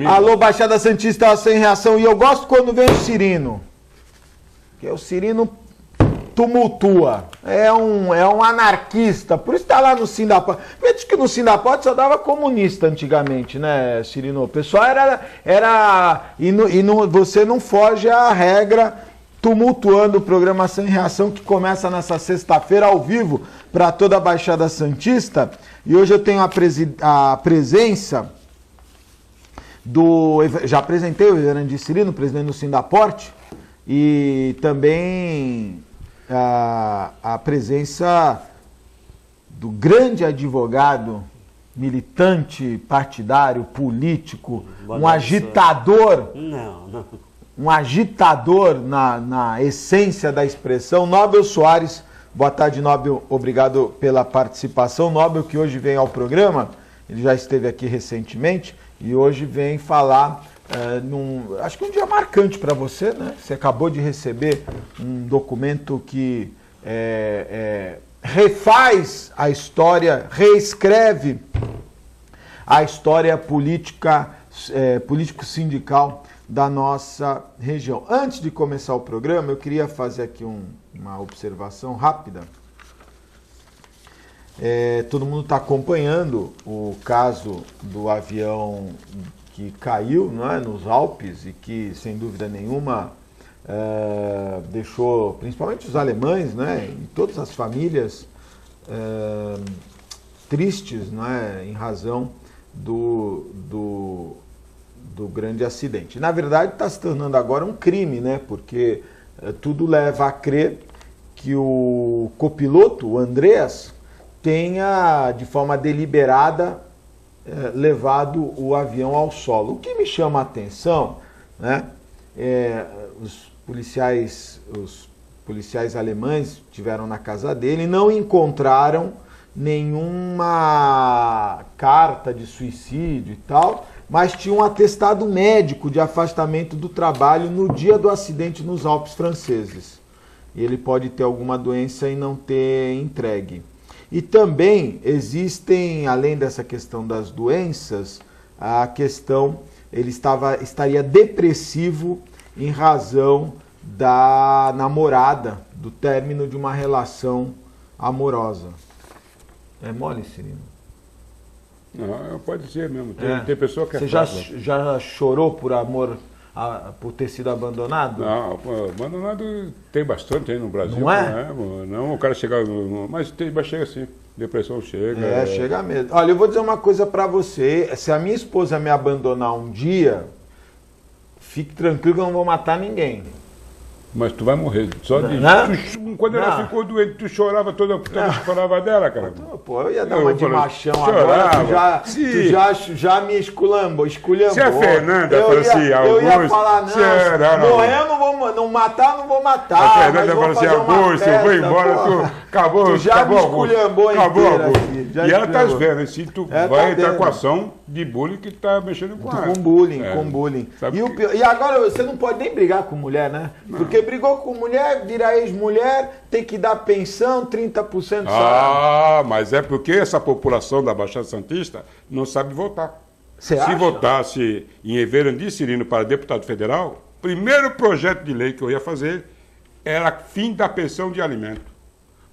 Alô, Baixada Santista sem reação. E eu gosto quando vem o Cirino. Porque o Cirino tumultua. É um anarquista. Por isso tá lá no Sindapote. Diz que no Sindapote só dava comunista antigamente, né, Cirino? O pessoal você não foge à regra, tumultuando o programa Sem Reação, que começa nessa sexta-feira ao vivo para toda a Baixada Santista. E hoje eu tenho a presença já apresentei o Evandir Cirino, presidente do Sindaporte, e também a presença do grande advogado, militante partidário, político, um agitador. Um agitador na essência da expressão, Nobel Soares. Boa tarde, Nobel. Obrigado pela participação. Nobel, que hoje vem ao programa, ele já esteve aqui recentemente, e hoje vem falar, acho que um dia marcante para você, né? Você acabou de receber um documento que refaz a história, reescreve a história político-sindical da nossa região. Antes de começar o programa, eu queria fazer aqui uma observação rápida. Todo mundo está acompanhando o caso do avião que caiu, não é, nos Alpes e que, sem dúvida nenhuma, deixou principalmente os alemães, né, e todas as famílias tristes, não é, em razão do grande acidente. Na verdade, está se tornando agora um crime, né? Porque tudo leva a crer que o copiloto, o Andreas, tenha, de forma deliberada, levado o avião ao solo. O que me chama a atenção, né? Os policiais alemães estiveram na casa dele e não encontraram nenhuma carta de suicídio e tal, mas tinha um atestado médico de afastamento do trabalho no dia do acidente nos Alpes franceses. E ele pode ter alguma doença e não ter entregue. E também existem, além dessa questão das doenças, a questão, ele estaria depressivo em razão da namorada, do término de uma relação amorosa. É mole, Cirino? Não, pode ser mesmo. Tem pessoa que Você já chorou por amor, por ter sido abandonado? Não, abandonado tem bastante aí no Brasil. Não é? Não, o cara chega... Mas chega assim. Depressão chega. Chega mesmo. Olha, eu vou dizer uma coisa pra você. Se a minha esposa me abandonar um dia, fique tranquilo que eu não vou matar ninguém. Mas tu vai morrer. Quando ela ficou doente, tu chorava toda vez que falava dela, cara. Pô, eu ia dar uma de machão agora. Tu já me esculhambou. Se a Fernanda fala assim, eu ia falar, não, morrer eu não vou não matar, não vou matar. A Fernanda fala assim, Augusto, eu vou embora, acabou. Tu já me esculhambou inteira aqui. E ela tá vendo, assim, tu vai entrar com a ação de bullying que tá mexendo com ela. Com bullying. E agora você não pode nem brigar com mulher, né? Porque brigou com mulher, vira ex-mulher, tem que dar pensão, 30% do salário. Mas é porque essa população da Baixada Santista não sabe votar. Se votasse em Evandir Cirino para deputado federal, o primeiro projeto de lei que eu ia fazer era fim da pensão de alimento.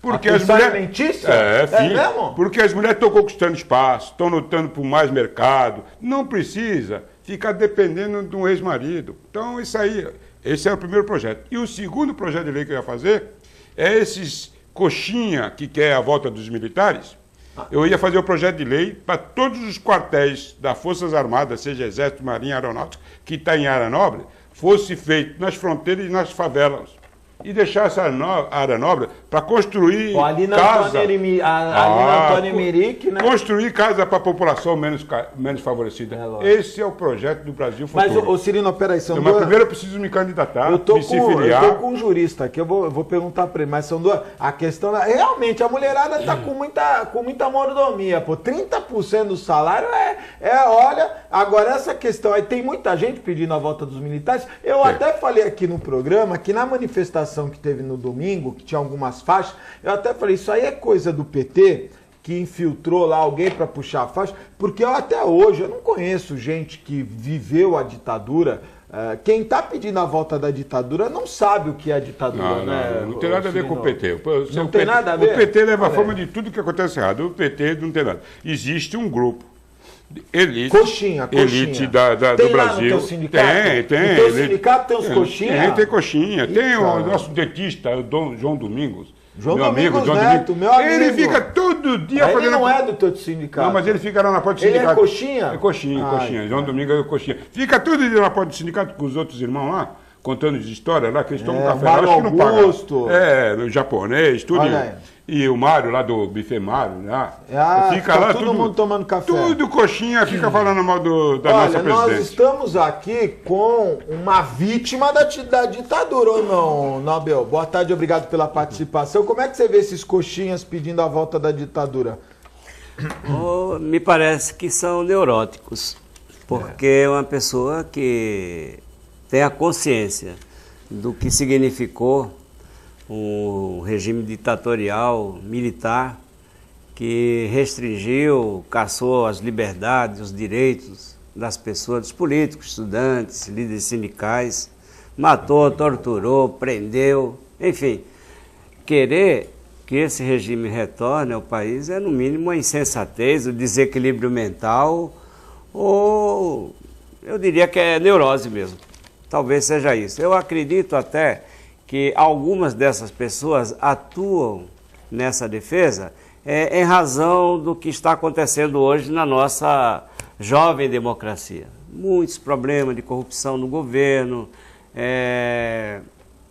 Porque as mulheres alimentícia? fim. Mesmo? Porque as mulheres estão conquistando espaço, estão lutando por mais mercado, não precisa ficar dependendo de um ex-marido. Então, esse é o primeiro projeto. E o segundo projeto de lei que eu ia fazer é esses coxinha que quer a volta dos militares. Eu ia fazer o projeto de lei para todos os quartéis das Forças Armadas, seja Exército, Marinha, Aeronáutica, que está em área nobre, fosse feito nas fronteiras e nas favelas. E deixar essa área nobre para construir casa. Ali na Antônio Emerick, né? Construir casa para a população menos favorecida. Esse é o projeto do Brasil futuro. Mas, Cirino, peraí, são duas... Mas primeiro eu preciso me candidatar, eu tô com um jurista aqui, eu vou perguntar para ele, mas são duas... A questão... Realmente, a mulherada está com muita mordomia, pô. 30% do salário olha... Agora, essa questão... Aí tem muita gente pedindo a volta dos militares. Eu até falei aqui no programa que na manifestação que teve no domingo, que tinha algumas faixas, eu até falei, isso aí é coisa do PT, que infiltrou lá alguém para puxar a faixa? Porque até hoje eu não conheço gente que viveu a ditadura. Quem está pedindo a volta da ditadura não sabe o que é a ditadura, né? Não tem nada a ver com o PT. Não tem nada a ver? O PT leva a fama de tudo que acontece errado. O PT não tem nada. Existe um grupo, elite, coxinha. elite do tem lá Brasil. No teu sindicato? Tem. No teu sindicato tem uns coxinha? Tem coxinha. Tem o cara. nosso dentista, o João Domingos. João meu Domingos amigo, Neto, meu amigo. Ele fica todo dia Ele fazendo... não é do teu sindicato. Não, mas ele fica lá na porta do Ele sindicato. é coxinha? É coxinha. João Domingos é coxinha. Fica todo dia na porta do sindicato com os outros irmãos lá, contando de história lá, que eles tomam café. Mário Acho que não Augusto. paga. O japonês, tudo. Olha aí. E o Mário lá do Buffet Mário, lá. Fica lá todo mundo tomando café. Tudo coxinha, fica falando mal da nossa Olha, nós presidente. estamos aqui com uma vítima da ditadura, ou não, Nobel? Boa tarde, obrigado pela participação. Como é que você vê esses coxinhas pedindo a volta da ditadura? Me parece que são neuróticos, porque é uma pessoa que tem a consciência do que significou um regime ditatorial, militar, que restringiu, caçou as liberdades, os direitos das pessoas, dos políticos, estudantes, líderes sindicais, matou, torturou, prendeu, enfim. Querer que esse regime retorne ao país é, no mínimo, uma insensatez, o desequilíbrio mental, ou eu diria que é neurose mesmo. Talvez seja isso. Eu acredito até que algumas dessas pessoas atuam nessa defesa em razão do que está acontecendo hoje na nossa jovem democracia. Muitos problemas de corrupção no governo,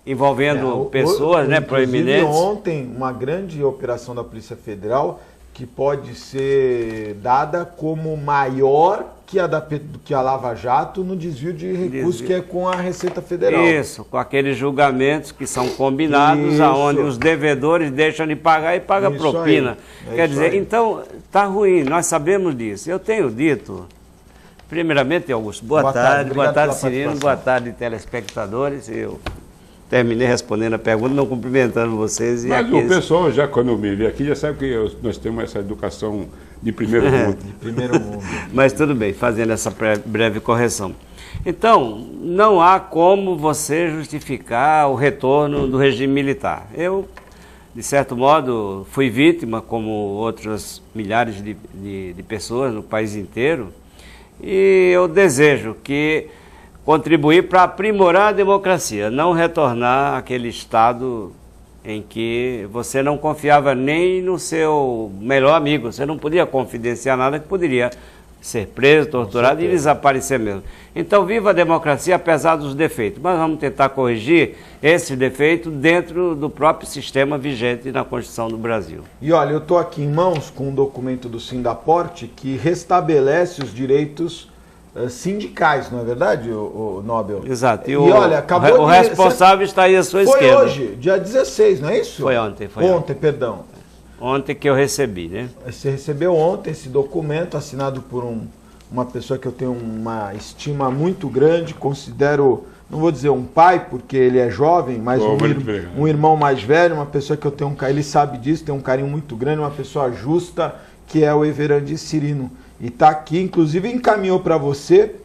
envolvendo pessoas proeminentes. Ontem, uma grande operação da Polícia Federal que pode ser dada como maior que a Lava Jato no desvio de recursos, que é com a Receita Federal. Isso, com aqueles julgamentos que são combinados, aonde os devedores deixam de pagar e pagam propina. Quer dizer, então, está ruim, nós sabemos disso. Eu tenho dito, primeiramente, Augusto, boa tarde Cirino, boa tarde, telespectadores. Eu terminei respondendo a pergunta, não cumprimentando vocês. Mas o pessoal, já quando me vê aqui, já sabe que nós temos essa educação de primeiro mundo. De primeiro mundo. Mas tudo bem, fazendo essa breve correção. Então, não há como você justificar o retorno do regime militar. Eu, de certo modo, fui vítima, como outras milhares de pessoas no país inteiro, e eu desejo que contribuir para aprimorar a democracia, não retornar àquele estado em que você não confiava nem no seu melhor amigo, você não podia confidenciar nada que poderia ser preso, torturado e desaparecer mesmo. Então, viva a democracia apesar dos defeitos, mas vamos tentar corrigir esse defeito dentro do próprio sistema vigente na Constituição do Brasil. E olha, eu estou aqui em mãos com um documento do Sindaporte que restabelece os direitos sindicais, não é verdade, o Nobel? Exato. Olha, acabou o responsável está aí à sua esquerda. Foi hoje, dia 16, não é isso? Foi ontem. Ontem, perdão. Ontem que eu recebi, né? Você recebeu ontem esse documento assinado por uma pessoa que eu tenho uma estima muito grande, considero, não vou dizer um pai, porque ele é jovem, mas um irmão mais velho, uma pessoa que eu tenho ele sabe disso, tem um carinho muito grande, uma pessoa justa, que é o Everandi Cirino. E está aqui, inclusive encaminhou para você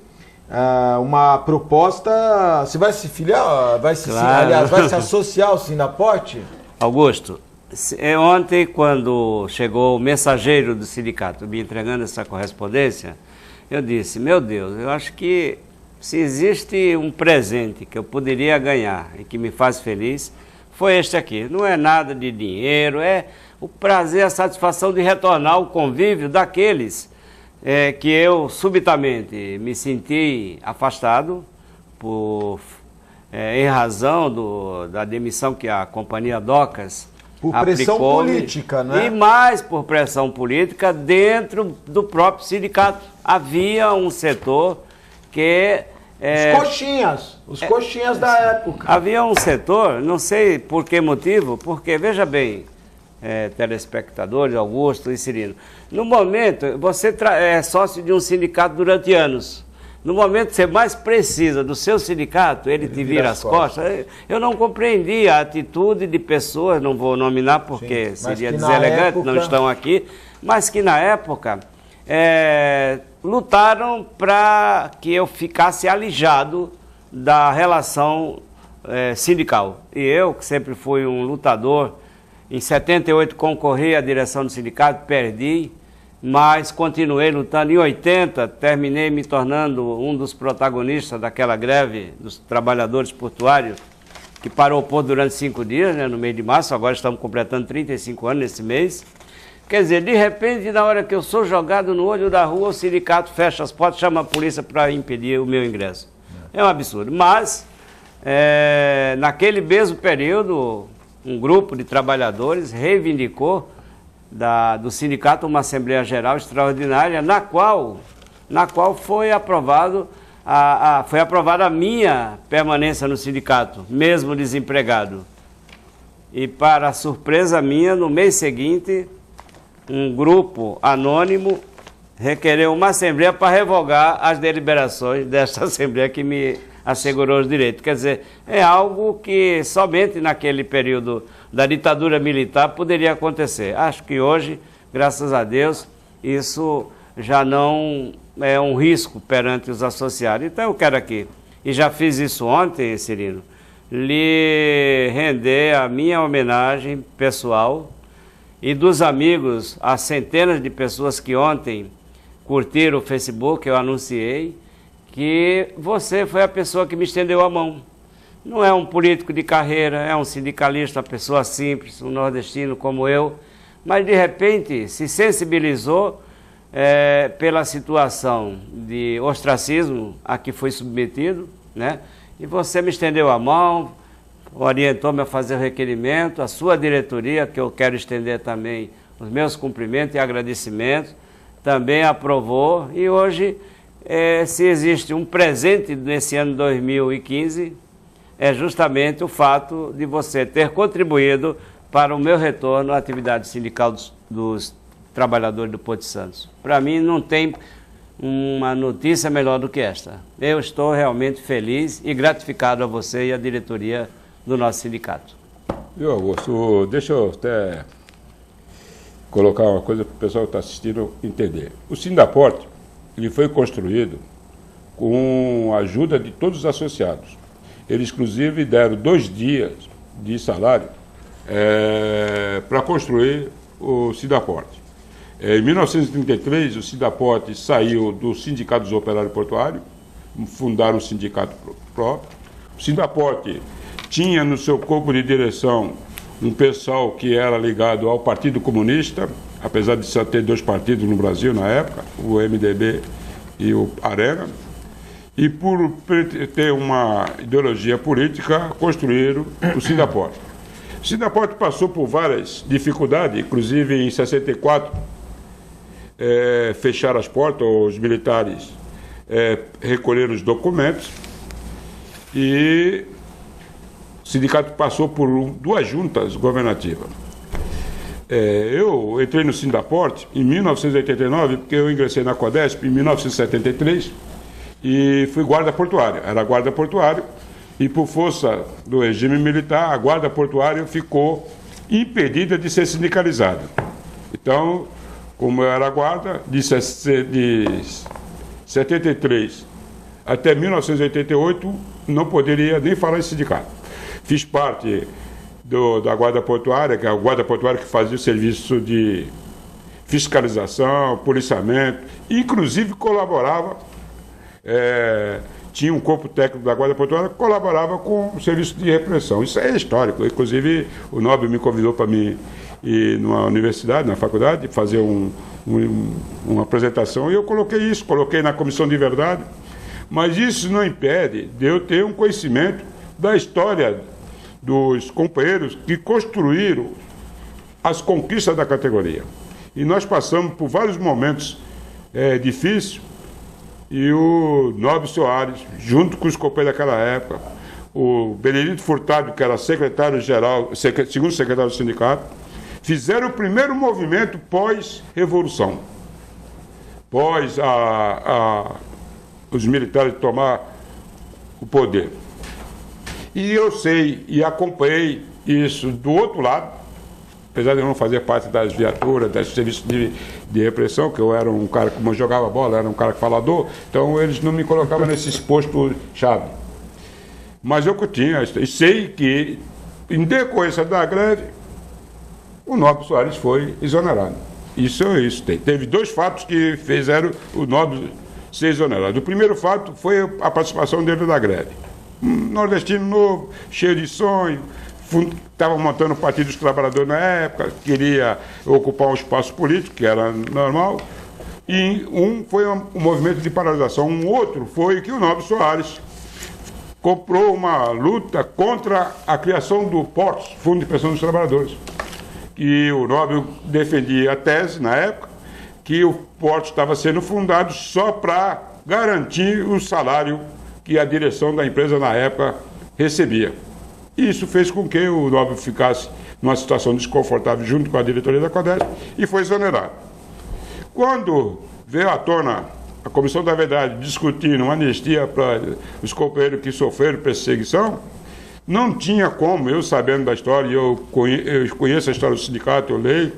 uma proposta. Você vai se filiar? Aliás, vai se associar ao Sindaporte? Augusto, ontem, quando chegou o mensageiro do sindicato me entregando essa correspondência, eu disse, meu Deus, eu acho que se existe um presente que eu poderia ganhar e que me faz feliz, foi este aqui. Não é nada de dinheiro, é o prazer, a satisfação de retornar ao convívio daqueles que eu subitamente me senti afastado em razão da demissão que a companhia Docas por pressão política, né? E mais por pressão política dentro do próprio sindicato. Havia um setor que... os coxinhas da época. Havia um setor, não sei por que motivo, porque, veja bem, telespectadores, Augusto e Cirino, no momento, você é sócio de um sindicato durante anos. No momento que você mais precisa do seu sindicato, ele te vira as costas. Eu não compreendi a atitude de pessoas, não vou nominar porque seria deselegante, não estão aqui, mas que na época lutaram para que eu ficasse alijado da relação sindical. E eu, que sempre fui um lutador, em 78 concorri à direção do sindicato, perdi, mas continuei lutando. Em 80, terminei me tornando um dos protagonistas daquela greve dos trabalhadores portuários, que parou durante 5 dias, né, no mês de março. Agora estamos completando 35 anos nesse mês. Quer dizer, de repente, na hora que eu sou jogado no olho da rua, o sindicato fecha as portas, chama a polícia para impedir o meu ingresso. É um absurdo. Mas, naquele mesmo período, um grupo de trabalhadores reivindicou do sindicato uma Assembleia Geral Extraordinária, na qual foi aprovada a minha permanência no sindicato, mesmo desempregado. E, para a surpresa minha, no mês seguinte, um grupo anônimo requereu uma Assembleia para revogar as deliberações desta Assembleia que me assegurou os direitos. Quer dizer, é algo que somente naquele período da ditadura militar poderia acontecer. Acho que hoje, graças a Deus, isso já não é um risco perante os associados. Então eu quero aqui, e já fiz isso ontem, Cirino, lhe render a minha homenagem pessoal e dos amigos, as centenas de pessoas que ontem curtiram o Facebook, eu anunciei, que você foi a pessoa que me estendeu a mão. Não é um político de carreira, é um sindicalista, uma pessoa simples, um nordestino como eu, mas de repente se sensibilizou pela situação de ostracismo a que foi submetido, né? E você me estendeu a mão, orientou-me a fazer o requerimento, a sua diretoria, que eu quero estender também os meus cumprimentos e agradecimentos, também aprovou. E hoje, se existe um presente nesse ano 2015, é justamente o fato de você ter contribuído para o meu retorno à atividade sindical dos trabalhadores do Porto de Santos. Para mim não tem uma notícia melhor do que esta. Eu estou realmente feliz e gratificado a você e à diretoria do nosso sindicato. Viu, Augusto, deixa eu até colocar uma coisa para o pessoal que está assistindo entender. O Sindaporte, ele foi construído com a ajuda de todos os associados. Eles, inclusive, deram 2 dias de salário para construir o Sindaporte. Em 1933, o Sindaporte saiu do Sindicato dos Operários Portuários, fundaram um sindicato próprio. O Sindaporte tinha no seu corpo de direção um pessoal que era ligado ao Partido Comunista, apesar de só ter 2 partidos no Brasil na época, o MDB e o Arena. E por ter uma ideologia política, construíram o Sindaporte. O Sindaporte passou por várias dificuldades, inclusive em 64, fecharam as portas, os militares recolheram os documentos e o sindicato passou por 2 juntas governativas. Eu entrei no Sindaporte em 1989, porque eu ingressei na Codesp em 1973 e fui guarda portuária. Era guarda portuário e, por força do regime militar, a guarda portuária ficou impedida de ser sindicalizada. Então, como eu era guarda, de 73 até 1988, não poderia nem falar em sindicato. Fiz parte da guarda portuária, que é a guarda portuária que fazia o serviço de fiscalização, policiamento, inclusive colaborava, tinha um corpo técnico da guarda portuária que colaborava com o serviço de repressão. Isso é histórico. Inclusive, o Nobre me convidou para mim ir numa universidade, na faculdade, fazer uma apresentação, e eu coloquei na Comissão de Verdade, mas isso não impede de eu ter um conhecimento da história dos companheiros que construíram as conquistas da categoria. E nós passamos por vários momentos difíceis, e o Nobre Soares, junto com os companheiros daquela época, o Benedito Furtado, que era secretário-geral, segundo secretário do sindicato, fizeram o primeiro movimento pós-revolução, pós os militares tomar o poder. E eu sei e acompanhei isso do outro lado, apesar de eu não fazer parte das viaturas, dos serviços de repressão, que eu era um cara, como eu jogava bola, era um cara falador, então eles não me colocavam nesse posto chave. Mas eu tinha, e sei que, em decorrência da greve, o Nóbio Soares foi exonerado. Isso tem. Teve 2 fatos que fizeram o Nóbio ser exonerado. O primeiro fato foi a participação dele na greve. Um nordestino novo, cheio de sonho, estava montando o Partido dos Trabalhadores na época, queria ocupar um espaço político, que era normal, e um foi um movimento de paralisação. Um outro foi que o Nóbio Soares comprou uma luta contra a criação do PORTS, Fundo de Pensão dos Trabalhadores. E o Nóbio defendia a tese, na época, que o PORTS estava sendo fundado só para garantir o salário que a direção da empresa, na época, recebia. Isso fez com que o Nóbio ficasse numa situação desconfortável junto com a diretoria da CODESP e foi exonerado. Quando veio à tona a Comissão da Verdade discutindo uma anistia para os companheiros que sofreram perseguição, não tinha como, eu sabendo da história, eu conheço a história do sindicato, eu leio,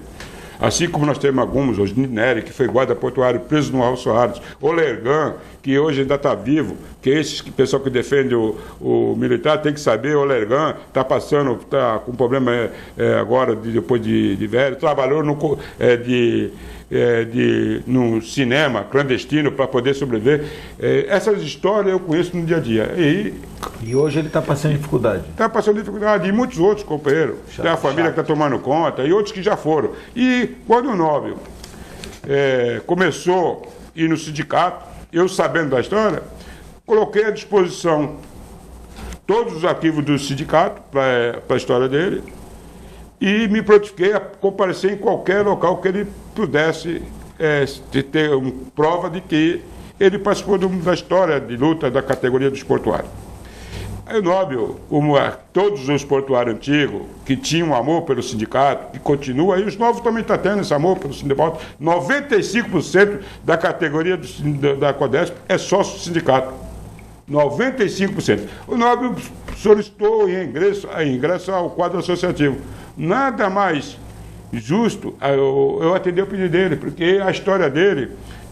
assim como nós temos alguns, hoje Nery, que foi guarda portuário preso no Alves Soares, o Lergan, que hoje ainda está vivo, que esse pessoal que defende o militar tem que saber, o Lergan está com problema agora, depois de velho, trabalhou no cinema clandestino para poder sobreviver. Essas histórias eu conheço no dia a dia. E hoje ele está passando dificuldade? Está passando dificuldade. E muitos outros companheiros. Tem a família que está tomando conta e outros que já foram. E quando o Nóbio começou a ir no sindicato, eu sabendo da história, coloquei à disposição todos os arquivos do sindicato para a história dele e me prontifiquei a comparecer em qualquer local que ele pudesse ter prova de que ele participou da história de luta da categoria dos portuários. Aí o Nóbio, como todos os portuários antigos, que tinham amor pelo sindicato, que continua, e os novos também estão tendo esse amor pelo sindicato, 95% da categoria da CODESP é sócio do sindicato. 95%. O Nóbio solicitou ingresso ao quadro associativo. Nada mais justo eu atender o pedido dele, porque a história dele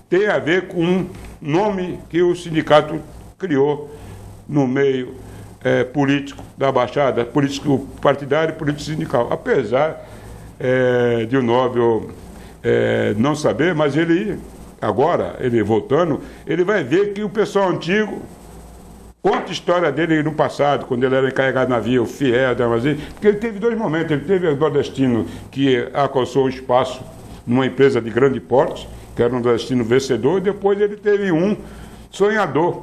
tem a ver com um nome que o sindicato criou no meio político da Baixada, político partidário e político sindical. Apesar de o Nóbio não saber, mas ele voltando, ele vai ver que o pessoal antigo conta a história dele no passado, quando ele era encarregado de navio, fiel, porque ele teve 2 momentos. Ele teve o nordestino que alcançou um espaço numa empresa de grande porte, que era um nordestino vencedor, e depois ele teve um sonhador,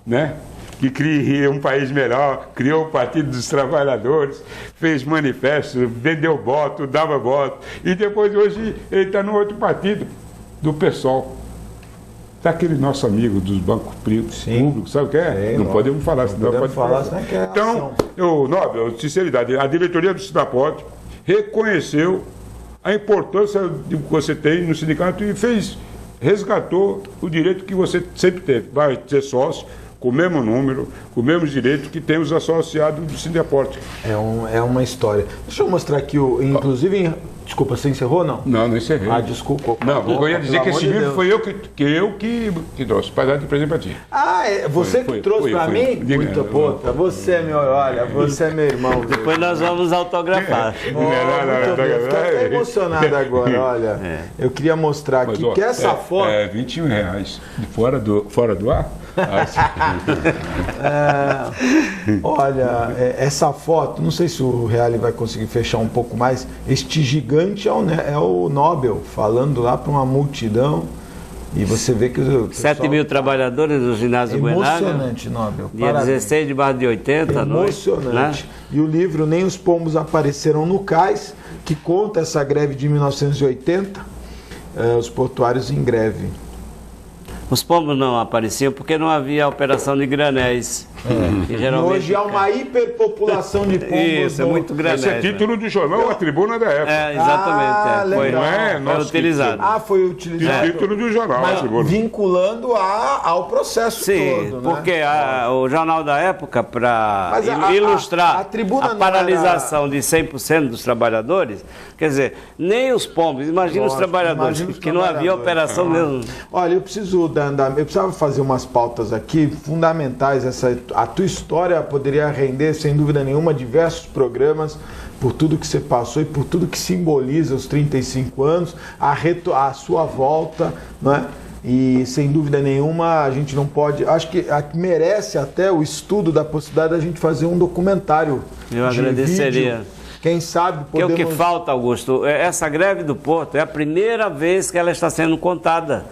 né? Que queria um país melhor, criou o Partido dos Trabalhadores, fez manifesto, vendeu voto, dava voto, e depois hoje ele está no outro partido, do PSOL. Está aquele nosso amigo dos bancos públicos, sabe o que é? Não podemos falar, senão pode falar. Então, Nóbio, sinceridade, a diretoria do Sindaporte reconheceu a importância que você tem no sindicato e resgatou o direito que você sempre teve. Vai ser sócio, com o mesmo número, com os mesmos direitos que tem os associados do Sindaporte. É uma história. Deixa eu mostrar aqui, inclusive... Desculpa, você encerrou ou não? Não encerrei. Desculpa. Não, eu ia dizer que esse livro foi eu que trouxe, para dar de presente para ti. Você que trouxe para mim? Muito puta, você é meu, olha, você é meu irmão. Depois nós vamos autografar. Estou até emocionado agora, olha. Eu queria mostrar aqui, que essa foto... R$21, fora do ar? Olha, essa foto, não sei se o Reale vai conseguir fechar um pouco mais, este gigante é o Nóbio, falando lá para uma multidão, e você vê que o 7 mil trabalhadores do ginásio Buenaga. Emocionante, Nóbio. Dia 16 de março de 80, emocionante. Né? E o livro Nem os Pombos Apareceram no Cais, que conta essa greve de 1980, os portuários em greve. Os pombos não apareciam porque não havia operação de granéis. Que E geralmente hoje há uma hiperpopulação de pombos. Isso, é muito grande. Esse é título do jornal A Tribuna da época. Exatamente. Foi, legal. Não é foi nosso utilizado. Foi utilizado. Título do jornal A Mas Tribuna. vinculando ao processo Sim, todo, né? porque o jornal da época, para Mas ilustrar a tribuna a não paralisação de 100% dos trabalhadores, quer dizer, nem os pombos, imagina os trabalhadores, imagina os que não havia trabalhadores. operação mesmo. Olha, eu precisava fazer umas pautas aqui fundamentais. A tua história poderia render, sem dúvida nenhuma, diversos programas, por tudo que você passou e por tudo que simboliza os 35 anos, a sua volta, né? E sem dúvida nenhuma a gente não pode, acho que merece até o estudo da possibilidade da gente fazer um documentário. Eu agradeceria. Vídeo. Quem sabe podemos... Porque o que falta, Augusto, essa greve do Porto é a primeira vez que ela está sendo contada.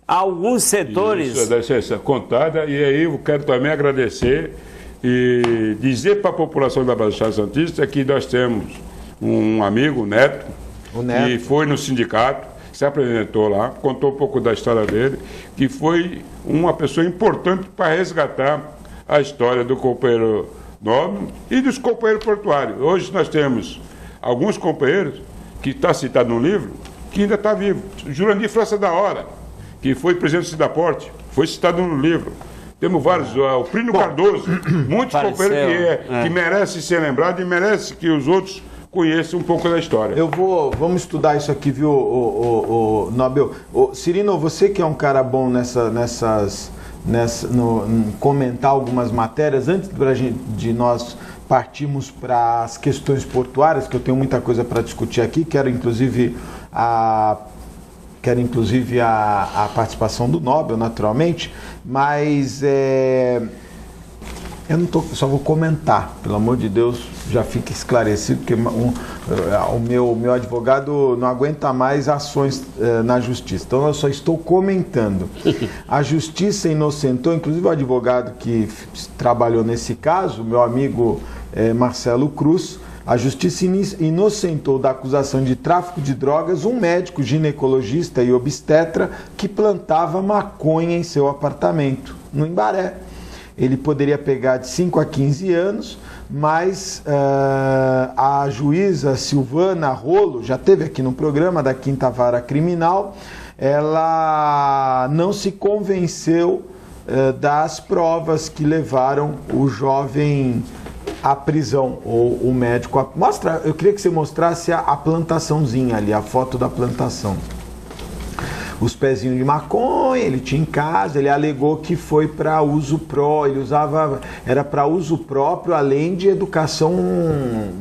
Alguns setores... Isso, deve ser essa contada, e aí eu quero também agradecer e dizer para a população da Baixada Santista que nós temos um amigo, o Neto, que foi no sindicato, se apresentou lá, contou um pouco da história dele, que foi uma pessoa importante para resgatar a história do companheiro nobre e dos companheiros portuários. Hoje nós temos alguns companheiros, que está citado no livro, que ainda está vivo. Jurandir França da Hora, que foi presidente do Sidaporte, foi citado no livro. Temos vários, o Plínio Cardoso, muitos companheiros que merecem ser lembrados e merecem que os outros conheçam um pouco da história. Vamos estudar isso aqui, viu, o Nobel. Cirino, você que é um cara bom comentar algumas matérias, antes de nós partirmos para as questões portuárias, que eu tenho muita coisa para discutir aqui, quero inclusive a participação do Nobel, naturalmente, mas eu não só vou comentar, pelo amor de Deus, já fica esclarecido, porque o meu advogado não aguenta mais ações na justiça, então eu só estou comentando. A justiça inocentou, inclusive o advogado que trabalhou nesse caso, meu amigo Marcelo Cruz, a justiça inocentou da acusação de tráfico de drogas um médico ginecologista e obstetra que plantava maconha em seu apartamento, no Imbaré. Ele poderia pegar de 5 a 15 anos, mas a juíza Silvana Rolo, já esteve aqui no programa da 5ª Vara Criminal, ela não se convenceu das provas que levaram o jovem à prisão, ou o médico... Eu queria que você mostrasse a plantaçãozinha ali, a foto da plantação. Os pezinhos de maconha, ele tinha em casa, ele alegou que foi para uso era para uso próprio, além de educação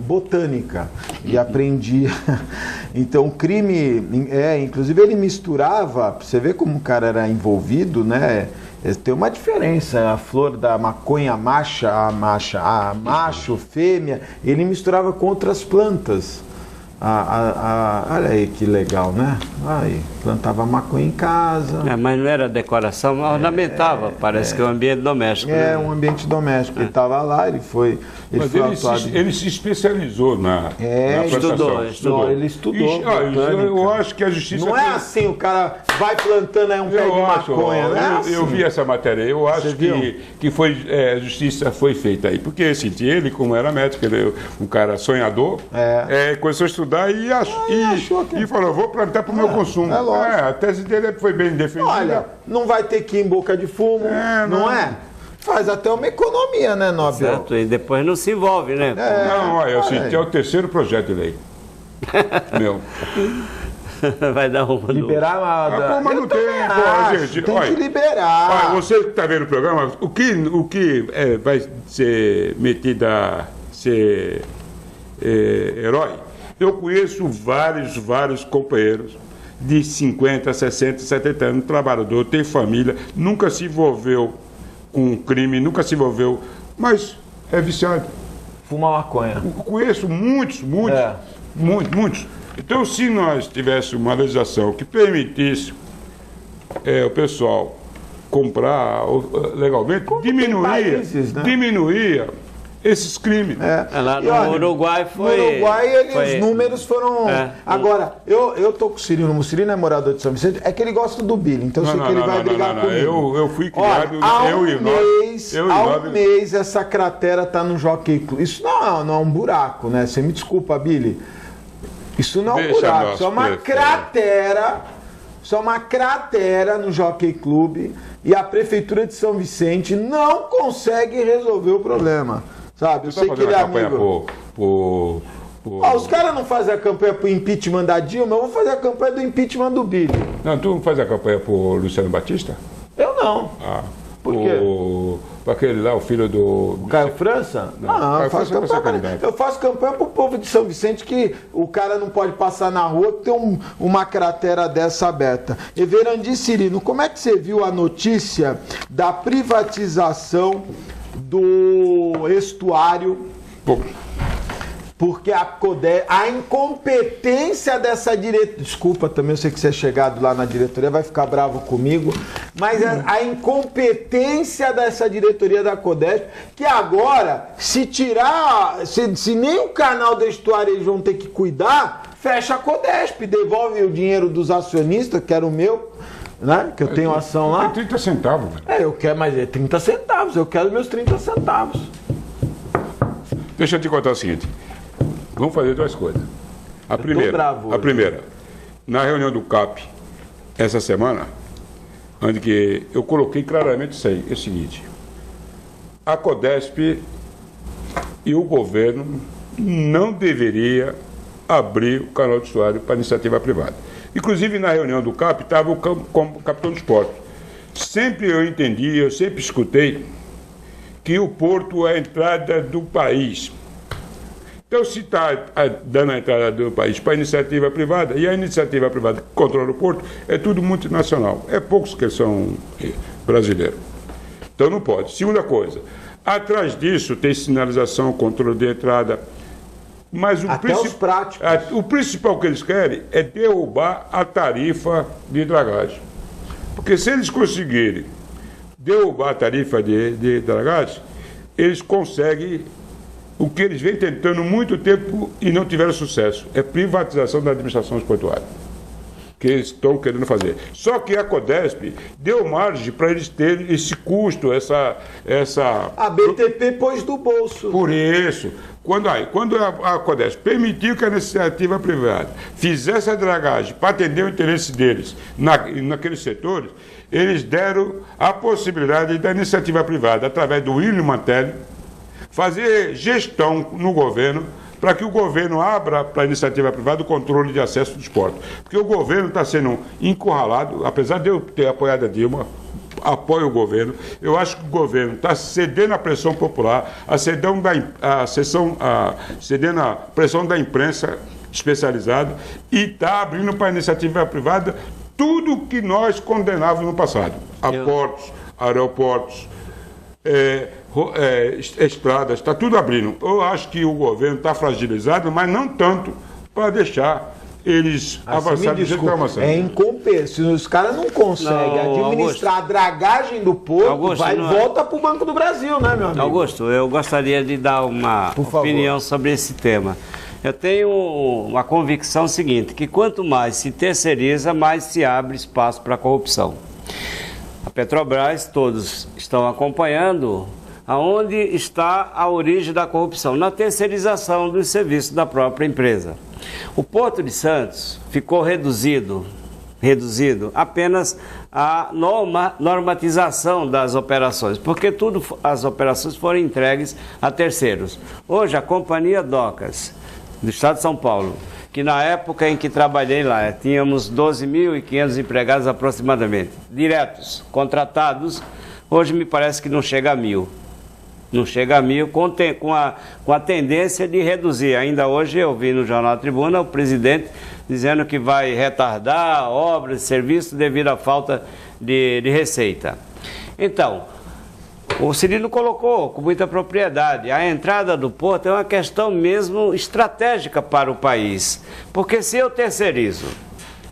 botânica, e aprendia. Então o crime, inclusive ele misturava, você vê como o cara era envolvido, né? Tem uma diferença, a flor da maconha macho, fêmea, ele misturava com outras plantas. Olha aí que legal, né? Aí, plantava maconha em casa. Mas não era decoração, ornamentava, parece que é um ambiente doméstico. Um ambiente doméstico. Ele estava lá, ele se especializou na plantação. Ele estudou. Eu acho que a justiça... Não é assim, o cara vai plantando aí um pé de maconha, né? Eu vi essa matéria, eu acho que a justiça foi feita aí. Porque assim, ele, como era médico, ele é um cara sonhador, começou a estudar e falou, vou plantar para o meu consumo. A tese dele foi bem defendida. Olha, não vai ter que ir em boca de fumo, não é? Faz até uma economia, né, Nobel? Certo, e depois não se envolve, né? Eu citei o 3º projeto de lei. Meu. Vai dar uma... Liberar mas não tem, gente. Tem que liberar. Você que está vendo o programa, o que vai ser metido a ser herói? Eu conheço vários companheiros de 50, 60, 70 anos, trabalhador, tem família, nunca se envolveu com crime, nunca se envolveu, mas é viciado. Fuma maconha. Eu conheço muitos. Então, se nós tivéssemos uma legislação que permitisse o pessoal comprar legalmente, diminuía esses crimes. Lá no Uruguai foi... No Uruguai, os números foram... Agora, eu tô com o Cirino. O Cirino é morador de São Vicente. É que ele gosta do Billy. Então eu sei que ele vai brigar comigo. Eu fui criado... Há um mês essa cratera tá no Jockey Club. Isso não é um buraco, né? Você me desculpa, Billy. Isso não é um buraco. Isso é uma cratera. Isso é uma cratera no Jockey Club. E a Prefeitura de São Vicente não consegue resolver o problema. Sabe? Eu sei que ele é amigo. Os caras não fazem a campanha pro impeachment da Dilma, eu vou fazer a campanha do impeachment do Billy. Não, tu não faz a campanha pro Luciano Batista? Eu não. Por quê? Para aquele lá, o filho do... O Caio França? Não, eu faço campanha pro povo de São Vicente, que o cara não pode passar na rua que tem uma cratera dessa aberta. Everandi Cirino, como é que você viu a notícia da privatização do estuário? Porque a incompetência dessa diretoria... Desculpa também, eu sei que você é chegado lá na diretoria, vai ficar bravo comigo, mas a incompetência dessa diretoria da Codesp, que agora, se nem o canal do estuário eles vão ter que cuidar, fecha a Codesp, devolve o dinheiro dos acionistas, que era o meu, né? Que eu tenho ação lá. É 30 centavos. Eu quero, mas é 30 centavos, eu quero meus 30 centavos. Deixa eu te contar o seguinte. Vamos fazer duas coisas. A primeira, na reunião do CAP, essa semana, onde que eu coloquei claramente isso aí, é o seguinte: a Codesp e o governo não deveria abrir o canal de estuário para iniciativa privada. Inclusive, na reunião do CAP, estava o capitão do esporte. Sempre eu entendi, eu sempre escutei que o porto é a entrada do país. Então, se está dando a entrada do país para a iniciativa privada, e a iniciativa privada que controla o porto, é tudo multinacional. É poucos que são brasileiros. Então, não pode. Segunda coisa, atrás disso tem sinalização, controle de entrada, mas o principal que eles querem é derrubar a tarifa de dragagem. Porque se eles conseguirem derrubar a tarifa de dragagem, eles conseguem o que eles vêm tentando há muito tempo e não tiveram sucesso. É privatização da administração portuária, que eles estão querendo fazer. Só que a Codesp deu margem para eles terem esse custo, essa... A BTP pôs do bolso. Por isso, quando a Codesp permitiu que a iniciativa privada fizesse a dragagem para atender o interesse deles naqueles setores, eles deram a possibilidade da iniciativa privada, através do William Mantelli, fazer gestão no governo, para que o governo abra para a iniciativa privada o controle de acesso do esporte. Porque o governo está sendo encurralado, apesar de eu ter apoiado a Dilma, apoio o governo, eu acho que o governo está cedendo à pressão popular, cedendo à pressão da imprensa especializada e está abrindo para a iniciativa privada tudo que nós condenávamos no passado. Portos, aeroportos, estradas, está tudo abrindo. Eu acho que o governo está fragilizado, mas não tanto para deixar eles avançarem do jeito que estão avançando. É incompetência. Os caras não conseguem administrar a dragagem do porto, volta para o Banco do Brasil, né, meu amigo? Augusto, eu gostaria de dar uma opinião sobre esse tema. Eu tenho uma convicção seguinte, que quanto mais se terceiriza, mais se abre espaço para a corrupção. A Petrobras, todos estão acompanhando aonde está a origem da corrupção, na terceirização dos serviços da própria empresa. O Porto de Santos ficou reduzido apenas à normatização das operações, porque as operações foram entregues a terceiros. Hoje, a Companhia Docas, do Estado de São Paulo, que na época em que trabalhei lá, tínhamos 12.500 empregados aproximadamente, diretos, contratados, hoje me parece que não chega a 1.000. Não chega a 1.000, com a tendência de reduzir. Ainda hoje eu vi no Jornal da Tribuna o presidente dizendo que vai retardar obras, serviços devido à falta de receita. Então, o Cirino colocou com muita propriedade, a entrada do porto é uma questão mesmo estratégica para o país, porque se eu terceirizo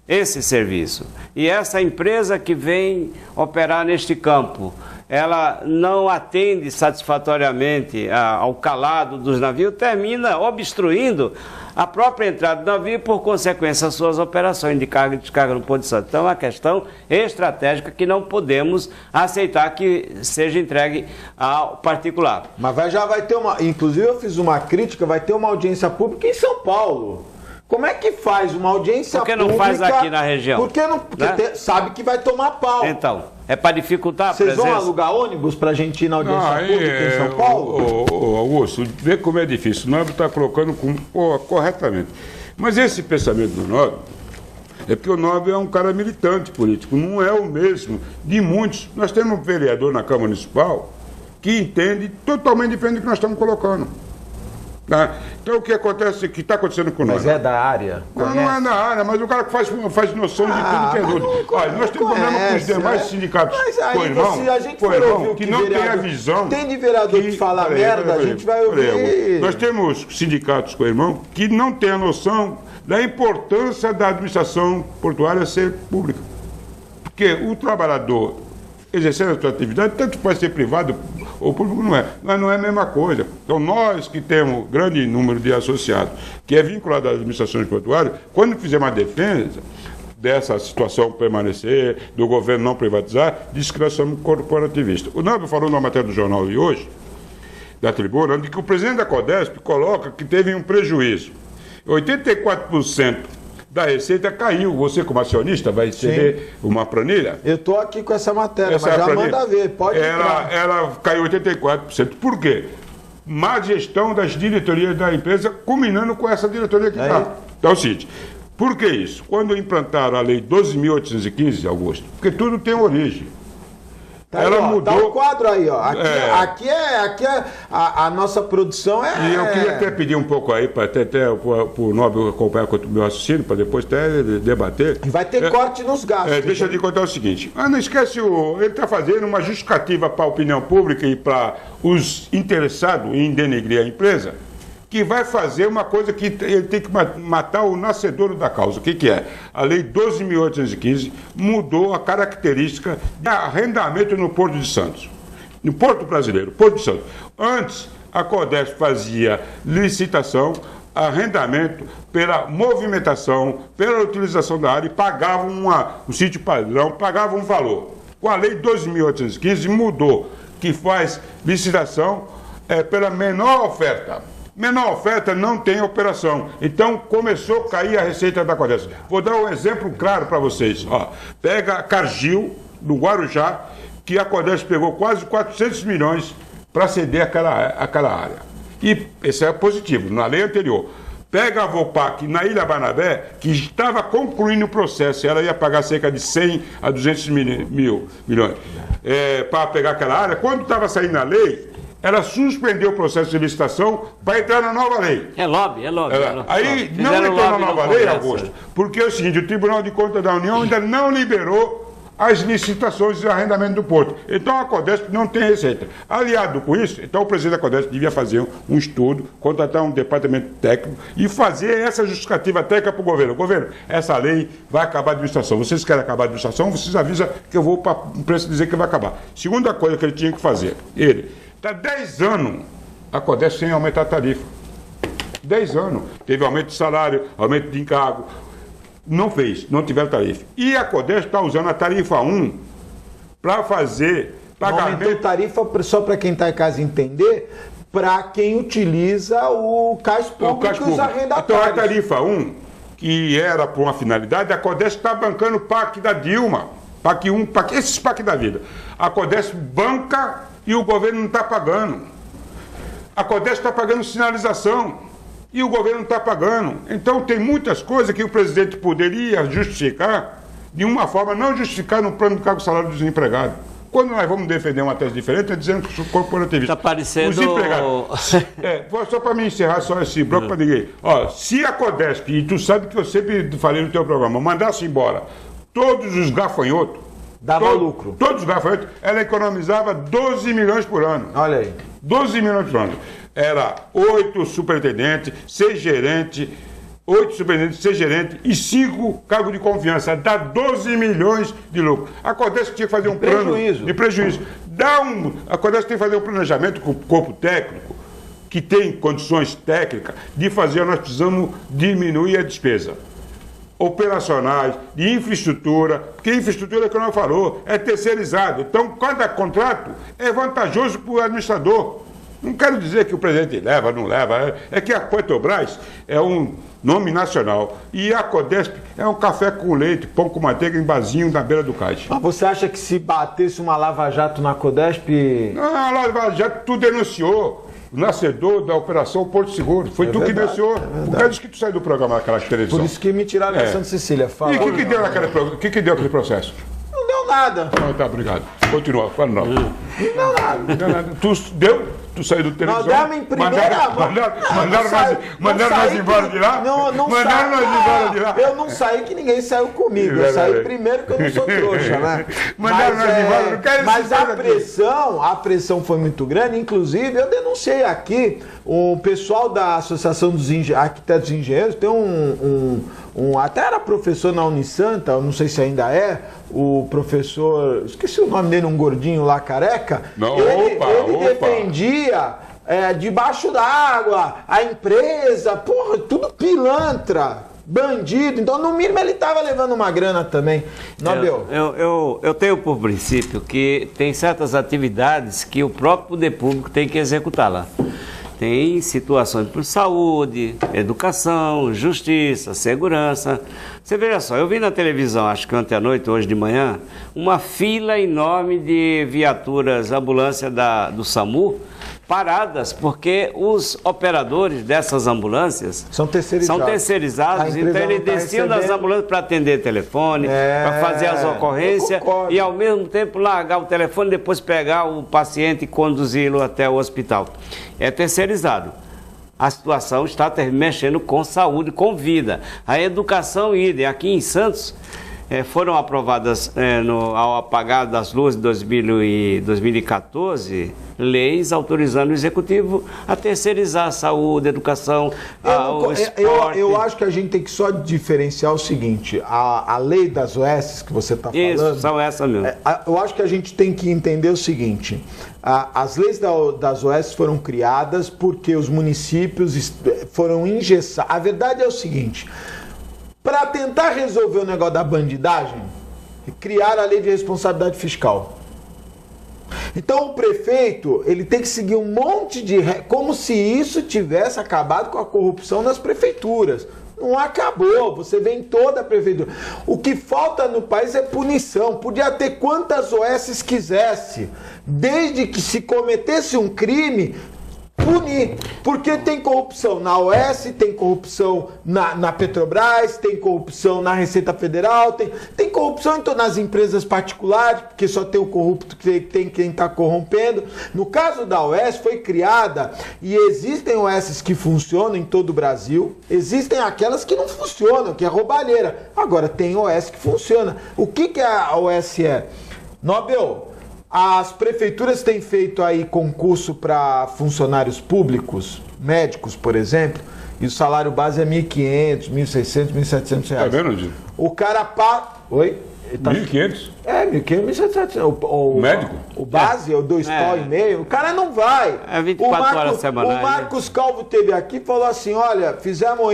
esse serviço e essa empresa que vem operar neste campo, ela não atende satisfatoriamente ao calado dos navios, termina obstruindo a própria entrada do navio e, por consequência, as suas operações de carga e descarga no Porto de Santos. Então, é uma questão estratégica que não podemos aceitar que seja entregue ao particular. Mas já vai ter inclusive eu fiz uma crítica, vai ter uma audiência pública em São Paulo. Como é que faz uma audiência pública? Por que não faz aqui na região? Porque sabe que vai tomar pau. Então, é para dificultar a presença. Vocês vão alugar ônibus para a gente ir na audiência pública em São Paulo? Augusto, vê como é difícil. O Nobre está colocando corretamente. Mas esse pensamento do Nobre é porque o Nobre é um cara militante político, não é o mesmo de muitos. Nós temos um vereador na Câmara Municipal que entende totalmente diferente do que nós estamos colocando. Então o que acontece, o que está acontecendo com nós? Mas é da área? Não é da área, mas o cara que faz noção de tudo que é dúvida. Olha, nós temos problema com os demais sindicatos co-irmão, que não tem a visão. Tem de vereador que fala merda, a gente vai ouvir. Nós temos sindicatos co-irmão que não tem a noção da importância da administração portuária ser pública. Porque o trabalhador exercendo a sua atividade, tanto pode ser privado ou público, não é. Mas não é a mesma coisa. Então, nós que temos grande número de associados, que é vinculado às administrações portuárias, quando fizemos uma defesa dessa situação permanecer, do governo não privatizar, diz que nós somos corporativistas. O Nobre falou numa matéria do jornal de hoje, da Tribuna, de que o presidente da Codesp coloca que teve um prejuízo. 84% da receita caiu. Você, como acionista, vai receber uma planilha? Eu estou aqui com essa matéria, mas já manda ver, pode entrar. Ela caiu 84%. Por quê? Má gestão das diretorias da empresa, combinando com essa diretoria que está. Então é o seguinte, por que isso? Quando implantaram a lei 12.815, Augusto, porque tudo tem origem. Ela mudou. Tá o quadro aí, ó. Aqui é a nossa produção é. E eu queria até pedir um pouco aí para o Nobre acompanhar com o meu raciocínio, para depois até debater. Vai ter corte nos gastos. Deixa eu te contar o seguinte. Não esquece, ele está fazendo uma justificativa para a opinião pública e para os interessados em denegrir a empresa, que vai fazer uma coisa que ele tem que matar o nascedouro da causa. O que é? A Lei 12.815 mudou a característica de arrendamento no Porto de Santos. No Porto Brasileiro, Porto de Santos. Antes, a Codesp fazia licitação, arrendamento, pela movimentação, pela utilização da área e pagava um sítio padrão, pagava um valor. Com a Lei 12.815 mudou, que faz licitação pela menor oferta. Menor oferta não tem operação. Então começou a cair a receita da Codesp. Vou dar um exemplo claro para vocês. Pega a Cargill, do Guarujá, que a Codesp pegou quase 400 milhões para ceder aquela área. E esse é positivo, na lei anterior. Pega a Vopak na Ilha Barnabé, que estava concluindo o processo, ela ia pagar cerca de 100 a 200 milhões para pegar aquela área. Quando estava saindo a lei, ela suspendeu o processo de licitação para entrar na nova lei. É lobby. Aí não entrou na nova lei, Augusto, porque é o seguinte, o Tribunal de Contas da União ainda não liberou as licitações de arrendamento do Porto. Então a Codesp não tem receita. Aliado com isso, então o presidente da Codesp devia fazer um estudo, contratar um departamento técnico e fazer essa justificativa técnica para o governo. Governo, essa lei vai acabar a administração. Vocês querem acabar a administração, vocês avisam que eu vou para o preço dizer que vai acabar. Segunda coisa que ele tinha que fazer, está 10 anos a Codesp sem aumentar a tarifa. 10 anos. Teve aumento de salário, aumento de encargo. Não fez, não tiveram tarifa. E a Codesp está usando a tarifa 1 para fazer pagamento. Aumentou tarifa, só para quem está em casa entender, para quem utiliza o cais público e os arrendatários. Então a tarifa 1, que era por uma finalidade, a Codesp está bancando o PAC da Dilma. PAC 1, esses PAC da vida. A Codesp banca e o governo não está pagando. A Codesp está pagando sinalização e o governo não está pagando. Então tem muitas coisas que o presidente poderia justificar de uma forma, não justificar no plano de cargo salário dos empregados. Quando nós vamos defender uma tese diferente, é dizendo que sou corporativista. Está parecendo... Os empregados... só para me encerrar só esse bloco para ninguém. Se a Codesp, e tu sabe que eu sempre falei no teu programa, mandasse embora todos os gafanhotos, dava lucro. Todos os gafanhotos, ela economizava 12 milhões por ano. Olha aí. 12 milhões por ano. Era 8 superintendentes, 6 gerentes, 8 superintendentes, 6 gerentes e 5 cargos de confiança. Dá 12 milhões de lucro. A Codesp tinha que fazer um plano de prejuízo. A Codesp tem que fazer um planejamento com o corpo técnico, que tem condições técnicas de fazer, nós precisamos diminuir a despesa operacionais, de infraestrutura, porque infraestrutura, como eu falou, é terceirizado. Então, cada contrato é vantajoso para o administrador. Não quero dizer que o presidente leva, não leva, é que a Petrobras é um nome nacional e a Codesp é um café com leite, pão com manteiga em barzinho na beira do cais. Mas você acha que se batesse uma lava-jato na Codesp... Não, a lava-jato tu denunciou. O nascedor da Operação Porto Seguro. Foi tu que denunciou. Por que disse que tu saiu do programa daquela televisão? Por isso que me tiraram a Santa Cecília. Fala. E o que deu aquele processo? Não deu nada. Ah, tá, obrigado. Continua, fala não. Não deu nada. Não deu nada. Tu saiu do televisão? Nós demos em primeira mão. Mandaram nós embora de lá? Mandaram nós embora de lá? Eu não saí que ninguém saiu comigo. Eu saí primeiro que eu não sou trouxa, né? Mandaram nós embora, não quero mas a pressão foi muito grande. Inclusive, eu denunciei aqui o pessoal da Associação dos Arquitetos e Engenheiros, tem até era professor na Unisanta, eu não sei se ainda é, o professor, esqueci o nome dele, um gordinho lá careca. Não, ele defendia debaixo d'água, a empresa, porra, tudo pilantra, bandido. Então, no mínimo, ele estava levando uma grana também. Nobel. Eu tenho por princípio que tem certas atividades que o próprio poder público tem que executar lá. Tem situações por saúde, educação, justiça, segurança. Você veja só, eu vi na televisão, acho que ontem à noite, hoje de manhã, uma fila enorme de viaturas, ambulância do SAMU, paradas, porque os operadores dessas ambulâncias são terceirizados, então eles desciam das ambulâncias para atender telefone, para fazer as ocorrências e ao mesmo tempo largar o telefone, depois pegar o paciente e conduzi-lo até o hospital. É terceirizado. A situação está mexendo com saúde, com vida. A educação idem. Aqui em Santos, foram aprovadas, ao apagar das luzes de 2014, leis autorizando o Executivo a terceirizar a saúde, a educação, o esporte. Eu acho que a gente tem que só diferenciar o seguinte, a lei das OS que você está falando... Isso, são essas mesmo. Eu acho que a gente tem que entender o seguinte, as leis das OS foram criadas porque os municípios foram engessados. A verdade é o seguinte... Para tentar resolver o negócio da bandidagem, criaram a lei de responsabilidade fiscal. Então o prefeito, ele tem que seguir um monte de... como se isso tivesse acabado com a corrupção nas prefeituras. Não acabou, você vê em toda a prefeitura. O que falta no país é punição. Podia ter quantas OS quisesse, desde que se cometesse um crime... punir, porque tem corrupção na OS, tem corrupção na Petrobras, tem corrupção na Receita Federal, tem corrupção nas empresas particulares, porque só tem o corrupto que tem quem está corrompendo. No caso da OS foi criada, e existem OS que funcionam em todo o Brasil, existem aquelas que não funcionam, que é roubalheira. Agora tem OS que funciona. O que a OS é? Nobel, as prefeituras têm feito aí concurso para funcionários públicos, médicos, por exemplo, e o salário base é R$ 1.500, R$ 1.600, R$ 1.700. Tá vendo, Dino? O cara Oi? Tá... 1.500? É, 1.500, 1.700. O médico? O base é o 2,5. O cara não vai. É 24 horas semanais. O Marcos Calvo teve aqui e falou assim, olha,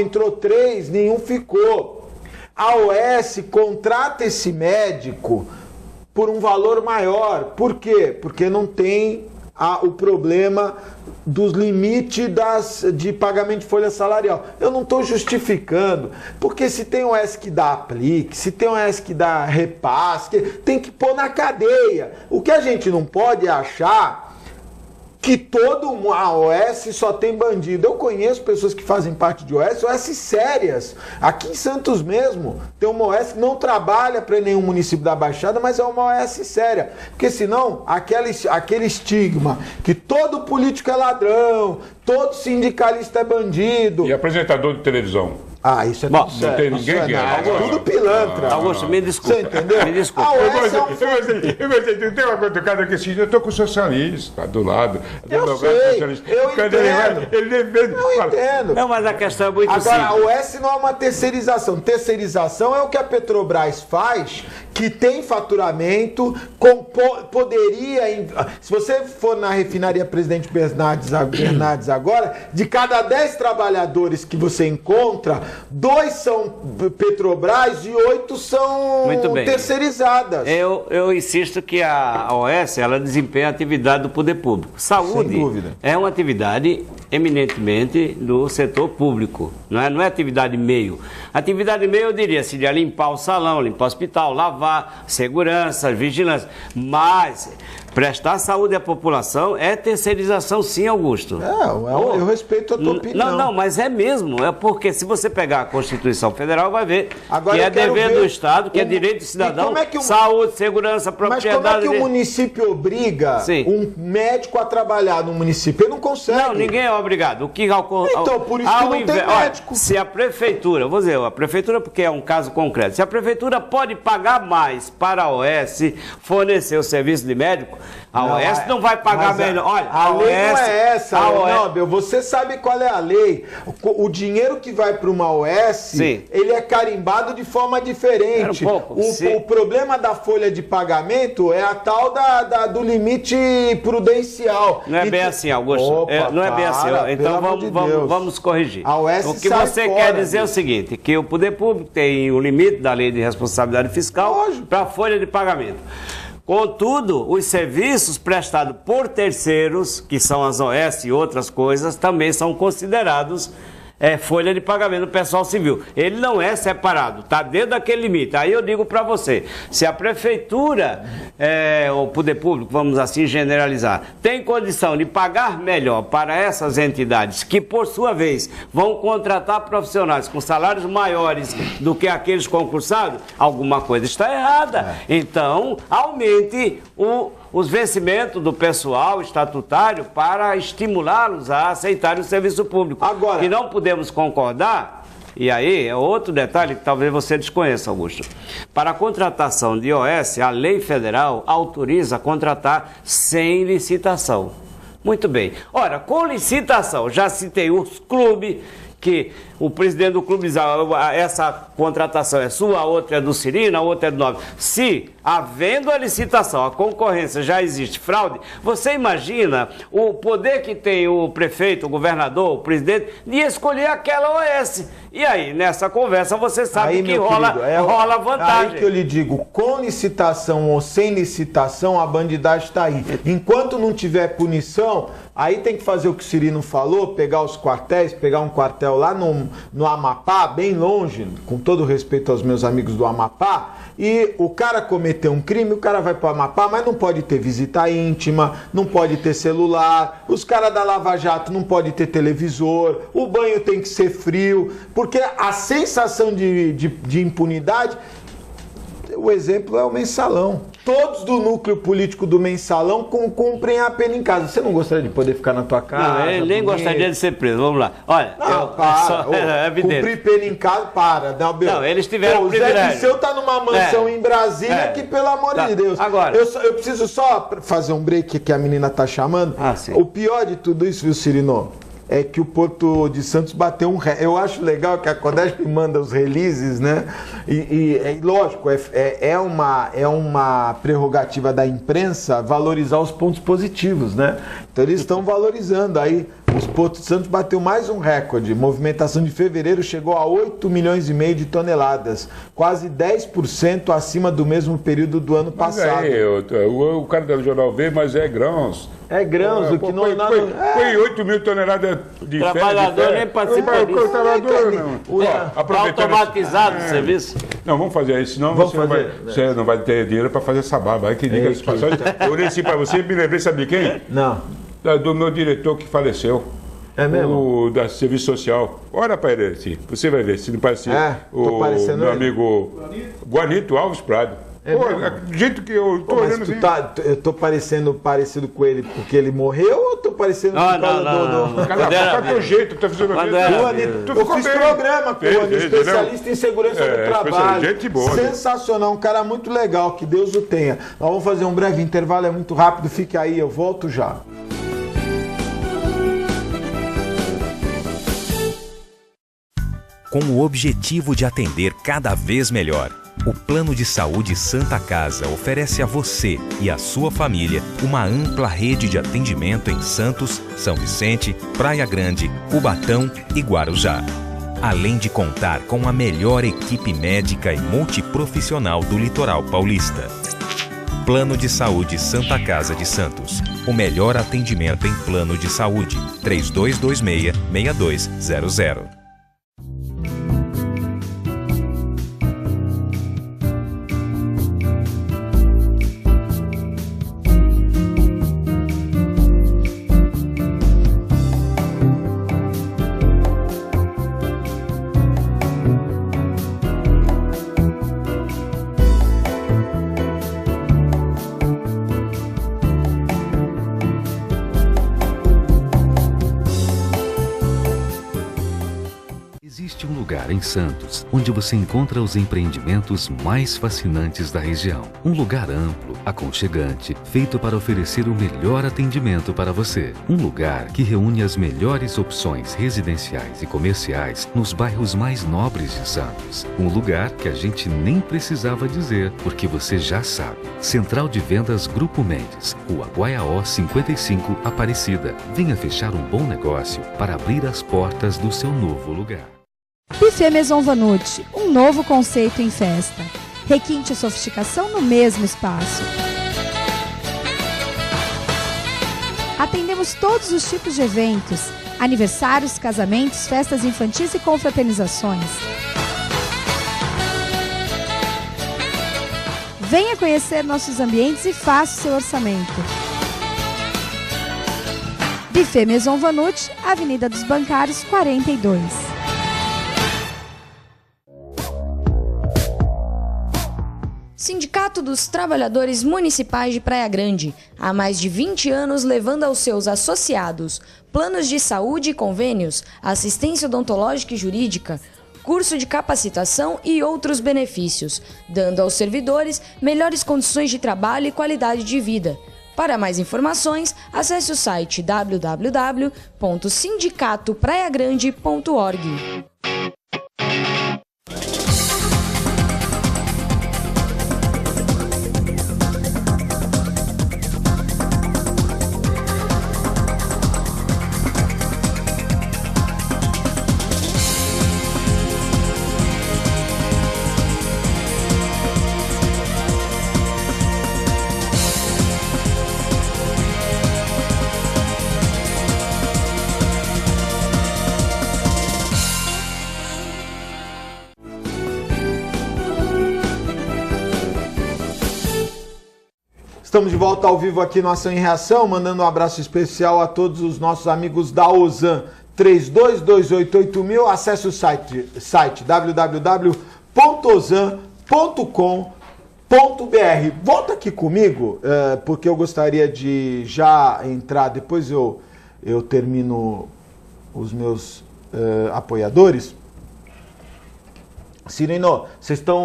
entrou 3, nenhum ficou. A OS contrata esse médico por um valor maior. Por quê? Porque não tem o problema dos limites de pagamento de folha salarial. Eu não estou justificando, porque se tem um S que dá aplique, se tem um S que dá repasse, tem que pôr na cadeia. O que a gente não pode é achar que toda a OS só tem bandido. Eu conheço pessoas que fazem parte de OS sérias. Aqui em Santos mesmo, tem uma OS que não trabalha para nenhum município da Baixada, mas é uma OS séria. Porque senão, aquele estigma que todo político é ladrão, todo sindicalista é bandido. E apresentador de televisão? Ah, isso é Bom, tudo não certo. tem ninguém Isso que é não. tudo pilantra. Augusto, me desculpa. Você entendeu? Me desculpa. Ah, Eu esse é um gostei, tem uma cutucada aqui assim, eu estou com o socialista do lado. Eu advogado sei, socialista. eu Quando ele vai, entendo. ele defende. Eu fala, entendo. Não, mas a questão é muito Agora, a simples. OS não é uma terceirização. Terceirização é o que a Petrobras faz, que tem faturamento, poderia... Se você for na refinaria Presidente Bernardes agora, de cada 10 trabalhadores que você encontra, 2 são Petrobras e 8 são Muito bem. terceirizadas. Eu insisto que a OS ela desempenha a atividade do poder público. Saúde Sem dúvida. é uma atividade eminentemente do setor público, não é atividade meio. Atividade meio, eu diria, seria limpar o salão, limpar o hospital, lavar, segurança, vigilância. Mas prestar saúde à população é terceirização, sim, Augusto. Eu respeito a tua opinião. Não, mas é mesmo. É porque se você pegar a Constituição Federal, vai ver Agora que eu é quero dever ver do Estado, que é o- direito do cidadão, e como é que o- saúde, segurança, Mas propriedade... como é que o município obriga Sim. um médico a trabalhar no município? Ele não consegue. Não, ninguém é obrigado. O que Então, por isso que não tem médico. Se a prefeitura, vou dizer, a prefeitura porque é um caso concreto, se a prefeitura pode pagar mais para a OS fornecer o serviço de médico, a OS não vai pagar mas melhor. Olha, a lei não OS é essa, a OS Nobel. Você sabe qual é a lei. O dinheiro que vai para uma OS, Sim. ele é carimbado de forma diferente. Espera um pouco, O problema da folha de pagamento é a tal do limite prudencial. Não é bem assim, Augusto. Opa, Não é bem assim. para, Então pelo amor de vamos Deus. vamos corrigir. A OS O que sai você fora quer dizer é o disso. seguinte, que o poder público tem o limite da lei de responsabilidade fiscal Lógico. para a folha de pagamento. Contudo, os serviços prestados por terceiros, que são as OS e outras coisas, também são considerados folha de pagamento do pessoal civil. Ele não é separado, está dentro daquele limite. Aí eu digo para você, se a prefeitura, o poder público, vamos assim generalizar, tem condição de pagar melhor para essas entidades, que por sua vez vão contratar profissionais com salários maiores do que aqueles concursados, alguma coisa está errada. Então, aumente os vencimentos do pessoal estatutário para estimulá-los a aceitarem o serviço público. Agora, que não podemos concordar, e aí é outro detalhe que talvez você desconheça, Augusto. Para a contratação de OS, a lei federal autoriza a contratar sem licitação. Muito bem. Ora, com licitação, já citei os clubes, que o presidente do clube diz, essa contratação é sua, a outra é do Cirino, a outra é do Nove. Se, havendo a licitação, a concorrência já existe fraude, você imagina o poder que tem o prefeito, o governador, o presidente, de escolher aquela OS. E aí, nessa conversa, você sabe que meu rola, querido, rola vantagem. Aí que eu lhe digo, com licitação ou sem licitação, a bandidagem está aí. Enquanto não tiver punição, aí tem que fazer o que o Cirino falou, pegar os quartéis, pegar um quartel lá no Amapá, bem longe, com todo respeito aos meus amigos do Amapá, e o cara cometeu um crime, o cara vai para o Amapá, mas não pode ter visita íntima, não pode ter celular, os caras da Lava Jato não pode ter televisor, o banho tem que ser frio, porque a sensação de impunidade, o exemplo é o Mensalão. Todos do núcleo político do Mensalão cumprem a pena em casa. Você não gostaria de poder ficar na tua casa? Não, ele nem bonito? gostaria de ser preso. Vamos lá. Olha, Não, para. é evidente. Cumprir pena em casa, para. Não, eles tiveram o privilégio. Zé Disseu tá numa mansão em Brasília que, pelo amor Tá. de Deus. Agora. Eu preciso só fazer um break que a menina tá chamando. Ah, sim. O pior de tudo isso, viu, Cirino? É que o Porto de Santos bateu um... Eu acho legal que a Codesp manda os releases, né? E lógico, é uma prerrogativa da imprensa valorizar os pontos positivos, né? Então eles estão valorizando. Aí os Porto de Santos bateu mais um recorde. Movimentação de fevereiro chegou a 8,5 milhões de toneladas. Quase 10% acima do mesmo período do ano passado. Aí, o cara do Jornal vê, mas é grãos. É grãos, o que não... Põe 8 mil toneladas de Trabalhador nem participa disso. O trabalhador não. Automatizado o serviço. Não, vamos fazer isso, senão você não vai ter dinheiro para fazer essa barba. Aí que diga as passagens. Eu olhei assim para você e me lembrei, sabe de quem? Não. Do meu diretor que faleceu. É mesmo? O da Serviço Social. Olha para ele assim, você vai ver, se não parece tô parecendo meu ele. amigo Guanito Alves Prado. Do jeito que eu estou olhando assim... Eu tô parecendo parecido com ele porque ele morreu ou tô parecendo por causa do... Cara, teu jeito, tua fisionomia... Eu fiz programa com o especialista em segurança do trabalho. Gente boa. Sensacional, um cara muito legal, que Deus o tenha. Nós vamos fazer um breve intervalo, é muito rápido, fique aí, eu volto já. Com o objetivo de atender cada vez melhor, o Plano de Saúde Santa Casa oferece a você e a sua família uma ampla rede de atendimento em Santos, São Vicente, Praia Grande, Cubatão e Guarujá. Além de contar com a melhor equipe médica e multiprofissional do litoral paulista. Plano de Saúde Santa Casa de Santos. O melhor atendimento em plano de saúde. 3226-6200. Existe um lugar em Santos onde você encontra os empreendimentos mais fascinantes da região. Um lugar amplo, aconchegante, feito para oferecer o melhor atendimento para você. Um lugar que reúne as melhores opções residenciais e comerciais nos bairros mais nobres de Santos. Um lugar que a gente nem precisava dizer, porque você já sabe. Central de Vendas Grupo Mendes, Rua Guaiaó 55, Aparecida. Venha fechar um bom negócio para abrir as portas do seu novo lugar. Buffet Maison Vanucci, um novo conceito em festa. Requinte e sofisticação no mesmo espaço. Atendemos todos os tipos de eventos, aniversários, casamentos, festas infantis e confraternizações. Venha conhecer nossos ambientes e faça o seu orçamento. Buffet Maison Vanucci, Avenida dos Bancários, 42. Sindicato dos Trabalhadores Municipais de Praia Grande, há mais de 20 anos levando aos seus associados planos de saúde e convênios, assistência odontológica e jurídica, curso de capacitação e outros benefícios, dando aos servidores melhores condições de trabalho e qualidade de vida. Para mais informações, acesse o site www.sindicatopraiagrande.org. Estamos de volta ao vivo aqui no Ação em Reação, mandando um abraço especial a todos os nossos amigos da Ozan 32288000. Acesse o site www.ozan.com.br. Volta aqui comigo, porque eu gostaria de já entrar, depois eu termino os meus apoiadores. Cirino,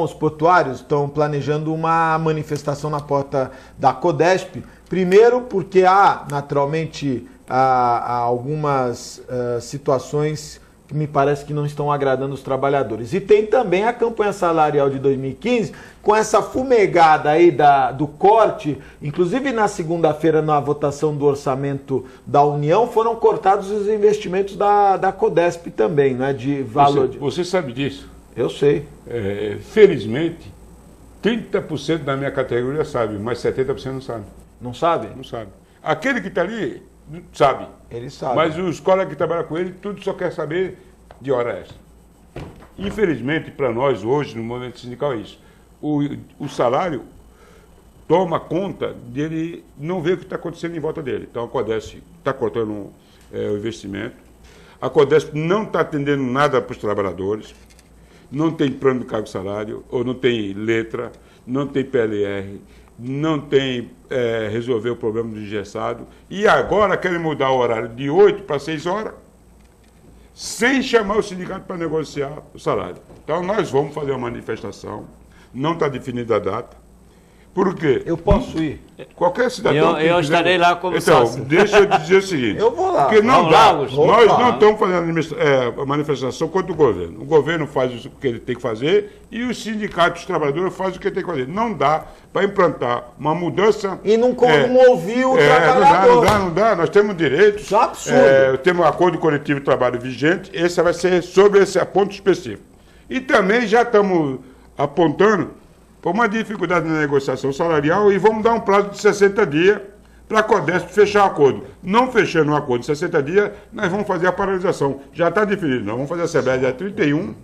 os portuários estão planejando uma manifestação na porta da Codesp. Primeiro porque há, naturalmente, algumas situações que me parece que não estão agradando os trabalhadores. E tem também a campanha salarial de 2015, com essa fumegada aí do corte. Inclusive, na segunda-feira, na votação do orçamento da União, foram cortados os investimentos da Codesp também, né, de valor. Você sabe disso? Eu sei. Felizmente, 30% da minha categoria sabe, mas 70% não sabe. Não sabe? Não sabe. Aquele que está ali, sabe. Ele sabe. Mas os colegas que trabalham com ele, tudo só quer saber de hora extra. Infelizmente, para nós hoje, no movimento sindical, é isso. O salário toma conta dele não ver o que está acontecendo em volta dele. Então, a Codesp está cortando o investimento. A Codesp não está atendendo nada para os trabalhadores. Não tem plano de cargo e salário, ou não tem letra. não tem PLR, não tem resolver o problema do engessado, e agora querem mudar o horário de 8 para 6 horas, sem chamar o sindicato para negociar o salário. Então nós vamos fazer uma manifestação, não está definida a data. Por quê? Eu posso ir. Qualquer cidadão... Eu estarei lá como sócio. Então, deixa eu dizer o seguinte. Eu vou lá. Porque não Vamos dá. lá, Augusto. Nós Opa. não estamos fazendo manifestação contra o governo. O governo faz o que ele tem que fazer e os sindicatos, os trabalhadores fazem o que ele tem que fazer. Não dá para implantar uma mudança... E não ouvir o trabalhador. Não dá. Nós temos direitos. Isso é um absurdo. Temos um acordo coletivo de trabalho vigente. Esse vai ser sobre esse ponto específico. E também já estamos apontando por uma dificuldade na negociação salarial e vamos dar um prazo de 60 dias para a Codesp fechar o acordo. Não fechando o acordo de 60 dias, nós vamos fazer a paralisação. Já está definido. Nós vamos fazer a Assembleia dia 31,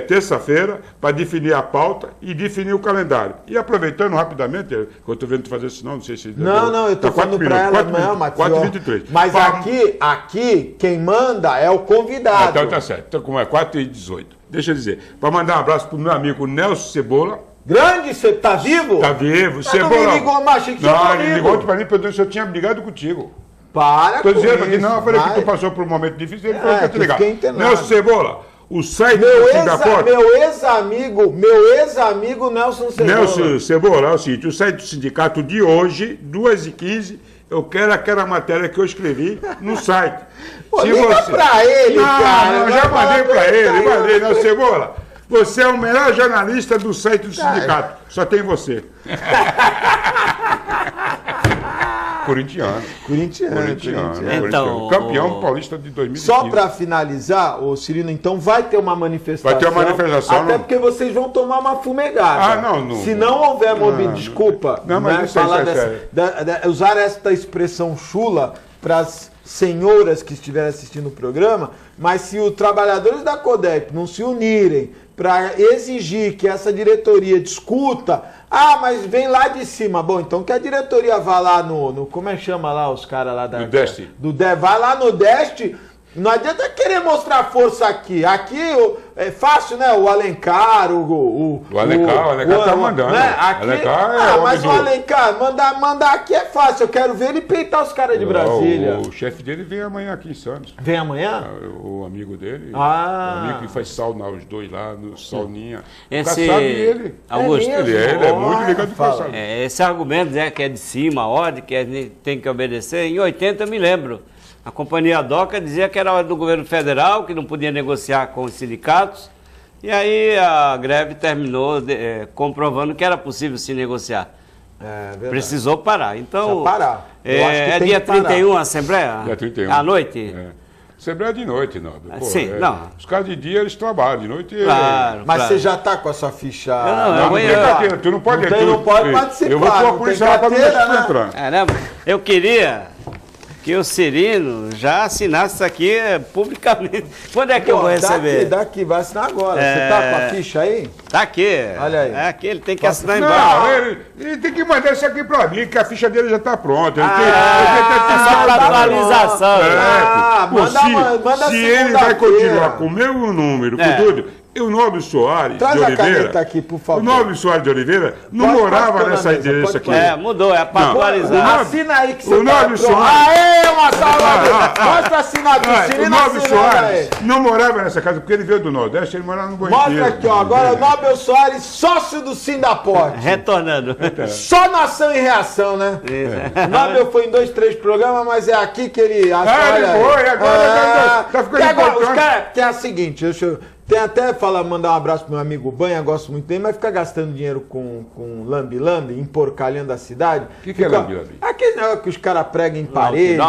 terça-feira, para definir a pauta e definir o calendário. E aproveitando rapidamente, que eu estou vendo tu fazer isso, não sei se... Não, eu estou falando para ela, não, Matheus. 4h23. Mas aqui, quem manda é o convidado. Então tá certo. Então, como é 4h18. Deixa eu dizer, para mandar um abraço para o meu amigo Nelson Cebola. Grande, você tá vivo? Tá vivo, Cebola. Não me ligou, mas achei que você tá ele vivo. ligou para mim perguntando se eu tinha brigado contigo. Para Tô com dizendo isso. aqui, não, eu falei vai. que tu passou por um momento difícil, ele falou que eu te ligar. fiquei internado. Nelson Cebola, o site do Meu Sindicato... ex-amigo Nelson Cebola. Nelson Cebola, é o seguinte, o site do sindicato de hoje, 2h15, eu quero aquela matéria que eu escrevi no site. Pô, liga pra ele, cara. Não, já mandei pra ele, mandei, Nelson Cebola. Você é o melhor jornalista do site do sindicato. Só tem você. Corintiano. Então, Campeão paulista de 2015. Só para finalizar, ô Cirino, então vai ter uma manifestação. Vai ter uma manifestação. Até porque vocês vão tomar uma fumegada. Não. Se não houver desculpa, não, mas isso falar é usar esta expressão chula para as senhoras que estiverem assistindo o programa, mas se os trabalhadores da Codesp não se unirem para exigir que essa diretoria discuta, mas vem lá de cima. Bom, então que a diretoria vá lá no como é que chama lá os caras lá da... Do DEST. Vai lá no DEST. Não adianta querer mostrar força aqui. Aqui é fácil, né? O Alencar, o Alencar tá mandando. Né? Aqui, Alencar mas o Alencar, mandar aqui é fácil. Eu quero ver ele peitar os caras de Brasília. O chefe dele vem amanhã aqui em Santos. Vem amanhã? O amigo dele. O amigo que faz sauna, os dois lá, no sauninha. Esse... Sabe ele. Augusto. Ele é muito ligado com o esse argumento, né, que é de cima, a ordem, que tem que obedecer, em 80 eu me lembro. A companhia DOCA dizia que era do governo federal, que não podia negociar com os sindicatos. E aí a greve terminou comprovando que era possível se negociar. Precisou parar. Então, parar. É dia 31 a Assembleia? Dia 31. À noite? Assembleia de noite, não. Sim, não. Os caras de dia eles trabalham, de noite... Claro, Mas você já está com a sua ficha... Não, tu não pode... Não pode participar. Eu vou pôr a polícia lá para não deixar entrar. Caramba, eu queria que o Cirino já assinasse isso aqui publicamente. Quando é que eu vou receber? Daqui, vai assinar agora. Você tá com a ficha aí? Tá aqui. Olha aí. É aqui, ele tem que assinar embaixo. Ele tem que mandar isso aqui para mim, que a ficha dele já está pronta. Só para atualização. Manda se ele vai continuar com o mesmo número, com tudo... O Nobre Soares Traz de Oliveira... a caneta aqui, por favor. O Nobre Soares de Oliveira não morava nessa endereço aqui. Mudou, é para atualizar. Assina aí que você o Nobre Soares... Aê, uma salva! Mostra a assinatura. O Nobre Soares não morava nessa casa, porque ele veio do Nordeste, ele morava no Banheiro. Mostra aqui, ó. Agora o Nobre Soares, sócio do Sindaporte. Retornando. Só na ação e reação, né? O Nobre foi em 2, 3 programas, mas é aqui que ele... Ele foi, agora tá ficando importante. Que é o seguinte, tem até mandar um abraço pro meu amigo Banha, gosto muito dele, mas fica gastando dinheiro com lambi-lambi, emporcalhando a cidade. O que é lambi-lambi? Aquele negócio que os caras pregam em parede.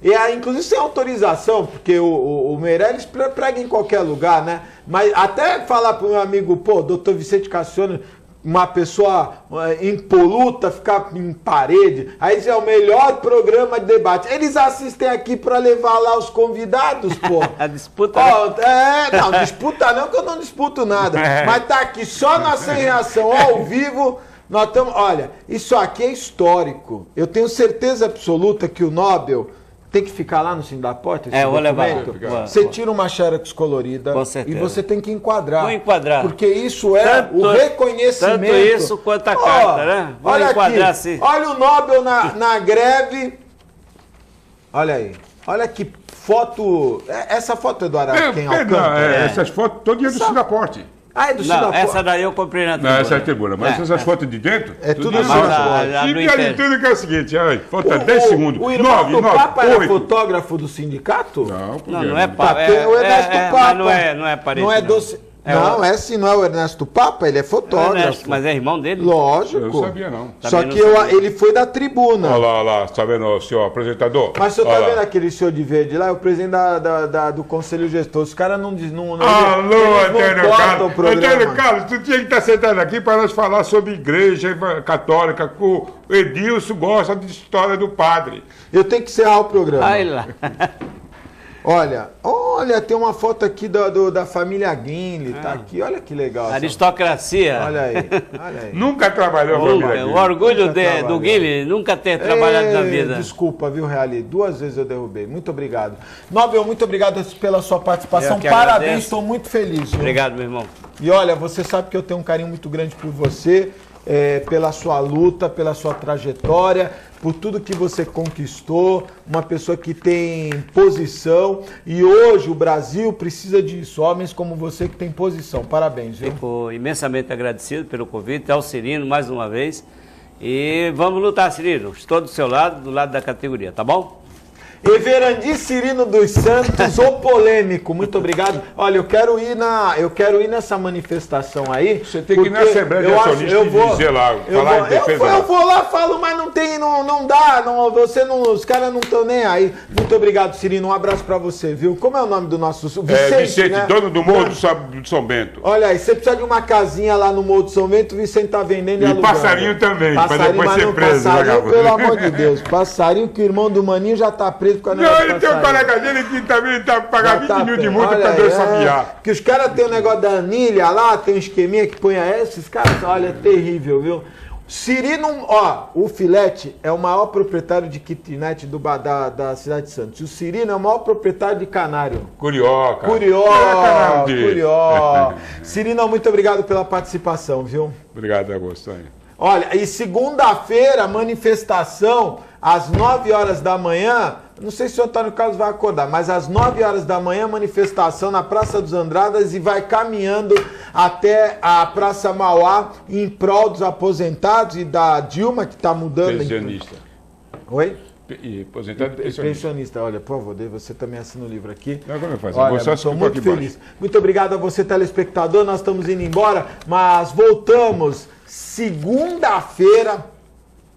E inclusive sem autorização, porque o Meirelles prega em qualquer lugar, né? Mas até falar pro meu amigo, doutor Vicente Cassiano, uma pessoa impoluta ficar em parede, aí isso é o melhor programa de debate. Eles assistem aqui para levar lá os convidados, pô. A disputa. Não, disputa não, que eu não disputo nada. Mas tá aqui só na Sem Reação, ao vivo. Nós estamos. Olha, isso aqui é histórico. Eu tenho certeza absoluta que o Nobel tem que ficar lá no Sindaporte? Eu vou levar. Você tira uma xerox colorida e você tem que enquadrar. Vou enquadrar. Porque isso é o reconhecimento. Tanto isso quanto a carta, né? Vou enquadrar assim. Olha o Nobel na greve. Olha aí. Olha que foto. Essa foto é do Araquém Alcântara? Essas fotos todas do Sindaporte. É do Sindaporte. Essa daí eu comprei na tribuna. Não, essa é a tribuna. Mas essas fotos de dentro? É tudo do Sindaporte. E pior de tudo que é o seguinte, falta 10 segundos. O irmão do Papa era fotógrafo do sindicato? Não é Papa. O Ernesto Papa. Não é parente. Não é doce. Não, esse não é o Ernesto Papa, ele é fotógrafo. Mas é irmão dele? Lógico. Eu não sabia, não. Só que ele foi da tribuna. Olha lá, tá vendo o senhor apresentador? Mas o senhor tá vendo aquele senhor de verde lá? É o presidente do Conselho Gestor. Os caras não Alô, Antônio Carlos. Antônio Carlos, tu tinha que estar sentado aqui para nós falar sobre igreja católica. O Edilson gosta de história do padre. Eu tenho que encerrar o programa. Ai lá. Olha, tem uma foto aqui da família Guinle, tá aqui, olha que legal. Aristocracia. Olha aí. Nunca trabalhou a família Guinle. O orgulho do Guinle nunca ter trabalhado na vida. Desculpa, viu, Reali? 2 vezes eu derrubei. Muito obrigado. Nobel, muito obrigado pela sua participação. Parabéns, estou muito feliz. Viu? Obrigado, meu irmão. E olha, você sabe que eu tenho um carinho muito grande por você, pela sua luta, pela sua trajetória, por tudo que você conquistou, uma pessoa que tem posição, e hoje o Brasil precisa disso, homens como você que tem posição. Parabéns, viu? Fico imensamente agradecido pelo convite, ao Cirino mais uma vez, e vamos lutar, Cirino, estou do seu lado, do lado da categoria, tá bom? Everandi Cirino dos Santos, o polêmico, muito obrigado. Olha, eu quero ir nessa manifestação aí. Você tem que ir na Assembleia de Acionistas e dizer lá, falar em defesa. Eu vou lá, falo, mas não dá, os caras não estão nem aí. Muito obrigado, Cirino, um abraço pra você, viu? Como é o nome do nosso... Vicente, né? Dono do Morro do São Bento. Olha aí, você precisa de uma casinha lá no Morro do São Bento, o Vicente tá vendendo e alugando. E passarinho também, pra depois ser preso. Passarinho, pelo amor de Deus, passarinho que o irmão do Maninho já tá preso. Não, ele tem um colega dele que também tá pagando 20 mil de multa pra Deus sabiar. Que os caras têm um negócio da anilha lá, tem um esqueminha que põe esses caras, olha, é terrível, viu? Cirino, o Filete é o maior proprietário de kitnet da cidade de Santos. O Cirino é o maior proprietário de canário. Curió. Cirino, muito obrigado pela participação, viu? Obrigado, Agostinho. Olha, e segunda-feira, manifestação, às 9 horas da manhã, não sei se o Antônio Carlos vai acordar, mas às 9 horas da manhã, manifestação na Praça dos Andradas e vai caminhando até a Praça Mauá em prol dos aposentados e da Dilma, que está mudando. Pensionista. Oi? Aposentado e pensionista. Olha, por favor, você também assina o livro aqui. Agora eu faço. Olha, estou muito feliz. Muito obrigado a você, telespectador. Nós estamos indo embora, mas voltamos segunda-feira,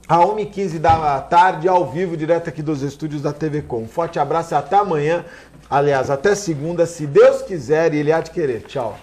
à 1h15 da tarde, ao vivo, direto aqui dos estúdios da TV Com. Um forte abraço e até amanhã. Aliás, até segunda, se Deus quiser e Ele há de querer. Tchau.